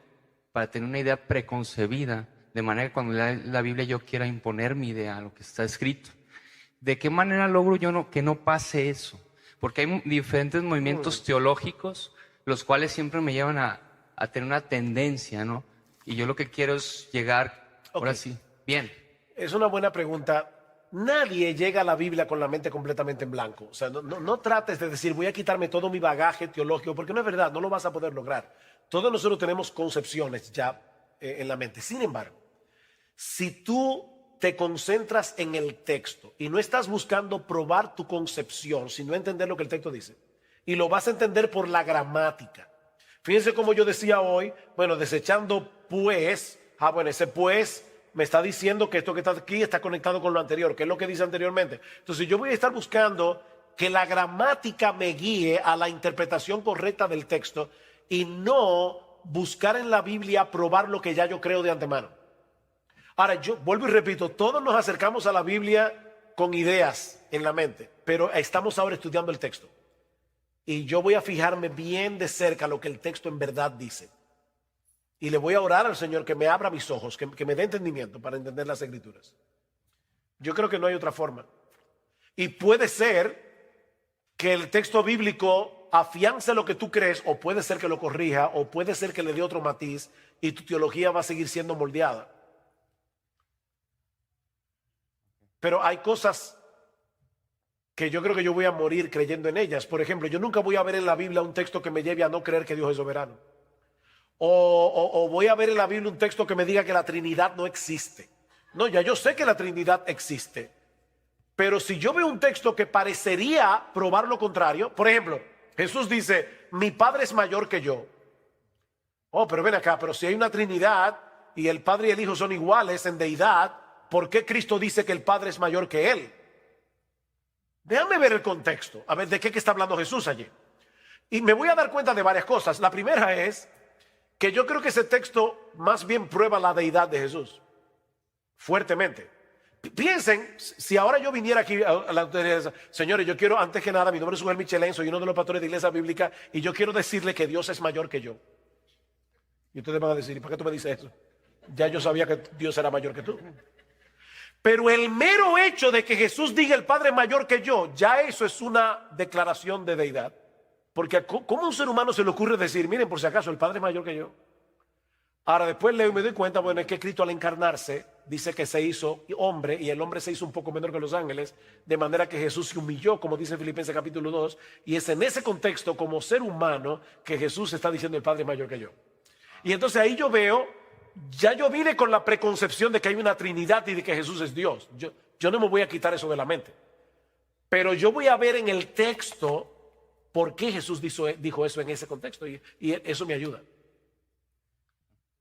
[SPEAKER 7] para tener una idea preconcebida, de manera que cuando lea la Biblia yo quiera imponer mi idea a lo que está escrito. ¿De qué manera logro yo que no pase eso? Porque hay diferentes movimientos teológicos, los cuales siempre me llevan a tener una tendencia, ¿no? Y yo lo que quiero es llegar, ahora sí, bien.
[SPEAKER 1] Es una buena pregunta. Nadie llega a la Biblia con la mente completamente en blanco. O sea, no trates de decir, voy a quitarme todo mi bagaje teológico, porque no es verdad, no lo vas a poder lograr. Todos nosotros tenemos concepciones ya en la mente. Sin embargo, si tú te concentras en el texto y no estás buscando probar tu concepción, sino entender lo que el texto dice, y lo vas a entender por la gramática. Fíjense como yo decía hoy, bueno, desechando pues, ese pues me está diciendo que esto que está aquí está conectado con lo anterior, que es lo que dice anteriormente. Entonces yo voy a estar buscando que la gramática me guíe a la interpretación correcta del texto y no buscar en la Biblia probar lo que ya yo creo de antemano. Ahora, yo vuelvo y repito, todos nos acercamos a la Biblia con ideas en la mente, pero estamos ahora estudiando el texto. Y yo voy a fijarme bien de cerca lo que el texto en verdad dice. Y le voy a orar al Señor que me abra mis ojos, que me dé entendimiento para entender las Escrituras. Yo creo que no hay otra forma. Y puede ser que el texto bíblico afiance lo que tú crees, o puede ser que lo corrija, o puede ser que le dé otro matiz y tu teología va a seguir siendo moldeada. Pero hay cosas que yo creo que yo voy a morir creyendo en ellas. Por ejemplo, yo nunca voy a ver en la Biblia un texto que me lleve a no creer que Dios es soberano. O voy a ver en la Biblia un texto que me diga que la Trinidad no existe. No, ya yo sé que la Trinidad existe. Pero si yo veo un texto que parecería probar lo contrario, por ejemplo, Jesús dice, mi Padre es mayor que yo. Oh, pero ven acá, pero si hay una Trinidad y el Padre y el Hijo son iguales en deidad, ¿por qué Cristo dice que el Padre es mayor que Él? Déjame ver el contexto, a ver de qué está hablando Jesús allí. Y me voy a dar cuenta de varias cosas. La primera es que yo creo que ese texto más bien prueba la deidad de Jesús, fuertemente. Piensen, si ahora yo viniera aquí a la autoridad, señores, yo quiero, antes que nada, mi nombre es Joel Michelén, soy uno de los pastores de Iglesia Bíblica, y yo quiero decirle que Dios es mayor que yo. Y ustedes van a decir, ¿y por qué tú me dices eso? Ya yo sabía que Dios era mayor que tú. Pero el mero hecho de que Jesús diga el Padre es mayor que yo, ya eso es una declaración de deidad. Porque ¿cómo a un ser humano se le ocurre decir, miren, por si acaso, el Padre es mayor que yo? Ahora después leo y me doy cuenta, bueno, es que Cristo al encarnarse dice que se hizo hombre y el hombre se hizo un poco menor que los ángeles, de manera que Jesús se humilló, como dice Filipenses capítulo 2, y es en ese contexto como ser humano que Jesús está diciendo el Padre es mayor que yo. Y entonces ahí yo veo, ya yo vine con la preconcepción de que hay una Trinidad y de que Jesús es Dios. Yo no me voy a quitar eso de la mente. Pero yo voy a ver en el texto por qué Jesús dijo eso en ese contexto y eso me ayuda.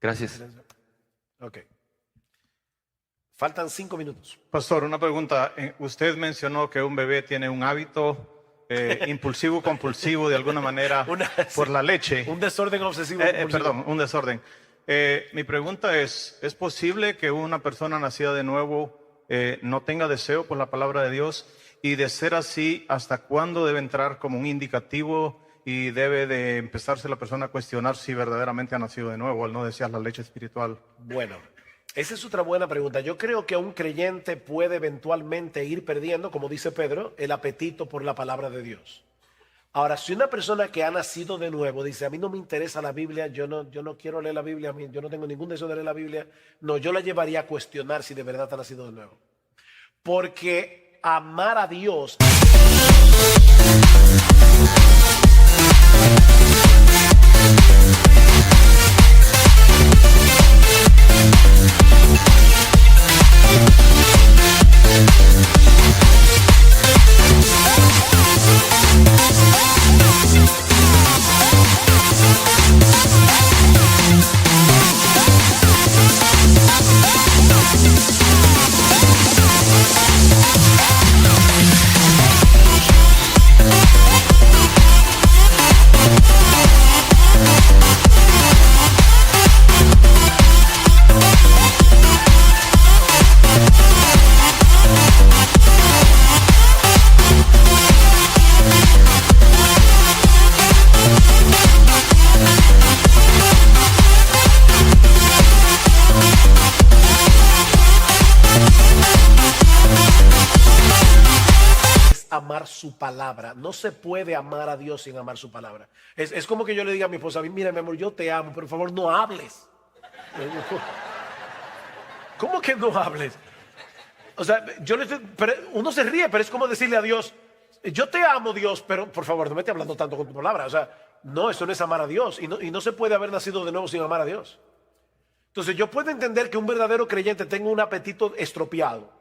[SPEAKER 7] Gracias.
[SPEAKER 1] Ok. Faltan 5 minutos.
[SPEAKER 8] Pastor, una pregunta. Usted mencionó que un bebé tiene un hábito impulsivo, compulsivo, de alguna manera, por la leche.
[SPEAKER 1] Un desorden obsesivo.
[SPEAKER 8] Perdón, un desorden. Mi pregunta ¿es posible que una persona nacida de nuevo no tenga deseo por la palabra de Dios? Y de ser así, ¿hasta cuándo debe entrar como un indicativo y debe de empezarse la persona a cuestionar si verdaderamente ha nacido de nuevo al no desear la leche espiritual?
[SPEAKER 1] Bueno, esa es otra buena pregunta. Yo creo que un creyente puede eventualmente ir perdiendo, como dice Pedro, el apetito por la palabra de Dios. Ahora, si una persona que ha nacido de nuevo dice, a mí no me interesa la Biblia, yo no quiero leer la Biblia, yo no tengo ningún deseo de leer la Biblia, no, yo la llevaría a cuestionar si de verdad ha nacido de nuevo. Porque amar a Dios... amar su palabra. No se puede amar a Dios sin amar su palabra. Es como que yo le diga a mi esposa, mira, mi amor, yo te amo, pero por favor no hables. ¿Cómo que no hables? O sea, uno se ríe, pero es como decirle a Dios, yo te amo, Dios, pero por favor no me estés hablando tanto con tu palabra. O sea, no, eso no es amar a Dios. Y no se puede haber nacido de nuevo sin amar a Dios. Entonces yo puedo entender que un verdadero creyente tenga un apetito estropeado.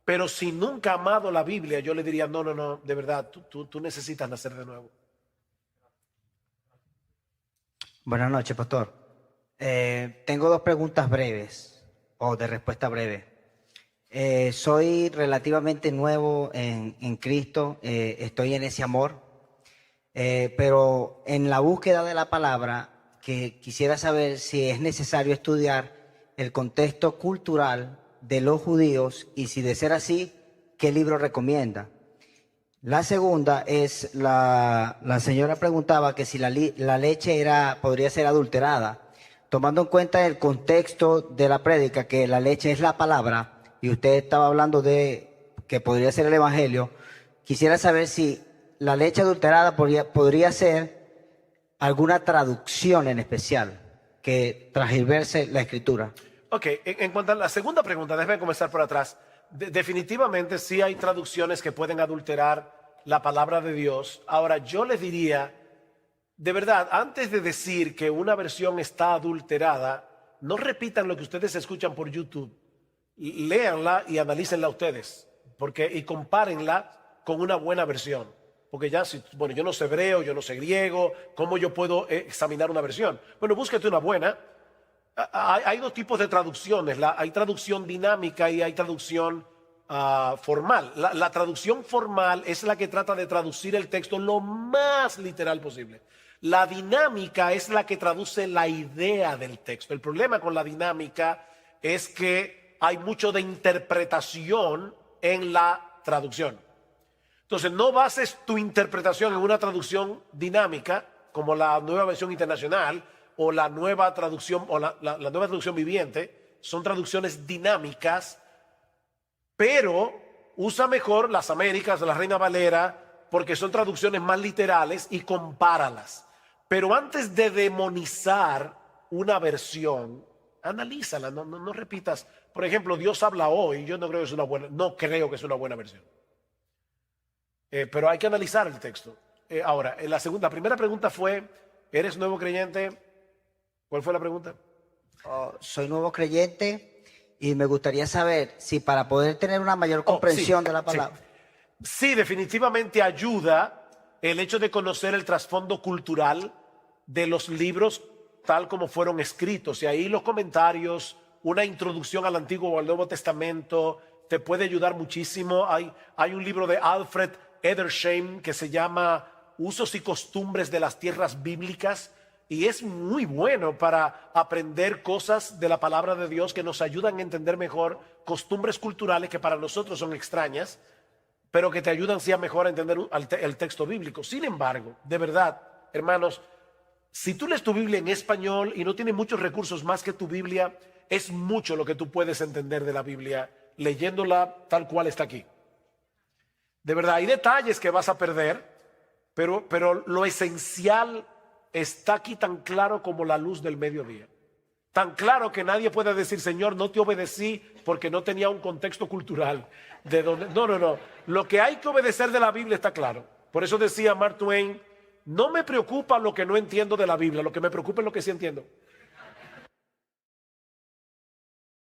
[SPEAKER 1] Pero si nunca ha amado la Biblia, yo le diría, no, de verdad, tú necesitas nacer de nuevo.
[SPEAKER 9] Buenas noches, pastor. Tengo dos preguntas breves, o de respuesta breve. Soy relativamente nuevo en Cristo, estoy en ese amor, pero en la búsqueda de la palabra, que quisiera saber si es necesario estudiar el contexto cultural de los judíos y si de ser así, ¿qué libro recomienda? La segunda es, la señora preguntaba que si la leche podría ser adulterada, tomando en cuenta el contexto de la prédica, que la leche es la palabra, y usted estaba hablando de que podría ser el evangelio. Quisiera saber si la leche adulterada podría ser alguna traducción en especial que transgiverse la escritura.
[SPEAKER 1] Ok, en cuanto a la segunda pregunta, déjame comenzar por atrás. Definitivamente sí hay traducciones que pueden adulterar la palabra de Dios. Ahora, yo les diría, de verdad, antes de decir que una versión está adulterada, no repitan lo que ustedes escuchan por YouTube. Léanla y analícenla ustedes, y compárenla con una buena versión. Porque ya, bueno, yo no sé hebreo, yo no sé griego, ¿cómo yo puedo examinar una versión? Bueno, búsquete una buena. Hay dos tipos de traducciones, hay traducción dinámica y hay traducción formal. La traducción formal es la que trata de traducir el texto lo más literal posible. La dinámica es la que traduce la idea del texto. El problema con la dinámica es que hay mucho de interpretación en la traducción. Entonces, no bases tu interpretación en una traducción dinámica, como la Nueva Versión Internacional, o la nueva traducción, o la nueva traducción viviente. Son traducciones dinámicas, pero usa mejor las Américas, la Reina Valera, porque son traducciones más literales, y compáralas. Pero antes de demonizar una versión, analízala, no repitas. Por ejemplo, Dios habla hoy, yo no creo que es una buena versión. Pero hay que analizar el texto. Ahora, la primera pregunta fue, ¿eres nuevo creyente? ¿Cuál fue la pregunta?
[SPEAKER 9] Soy nuevo creyente y me gustaría saber si para poder tener una mayor comprensión de la palabra.
[SPEAKER 1] Sí, definitivamente ayuda el hecho de conocer el trasfondo cultural de los libros tal como fueron escritos. Y ahí los comentarios, una introducción al Antiguo o al Nuevo Testamento te puede ayudar muchísimo. Hay un libro de Alfred Edersheim que se llama Usos y Costumbres de las Tierras Bíblicas, y es muy bueno para aprender cosas de la palabra de Dios que nos ayudan a entender mejor costumbres culturales que para nosotros son extrañas, pero que te ayudan sí a mejor a entender el texto bíblico. Sin embargo, de verdad, hermanos, si tú lees tu Biblia en español y no tienes muchos recursos más que tu Biblia, es mucho lo que tú puedes entender de la Biblia leyéndola tal cual está aquí. De verdad, hay detalles que vas a perder, pero lo esencial está aquí tan claro como la luz del mediodía. Tan claro que nadie puede decir, Señor, no te obedecí porque no tenía un contexto cultural. De donde... No. Lo que hay que obedecer de la Biblia está claro. Por eso decía Mark Twain, no me preocupa lo que no entiendo de la Biblia, lo que me preocupa es lo que sí entiendo.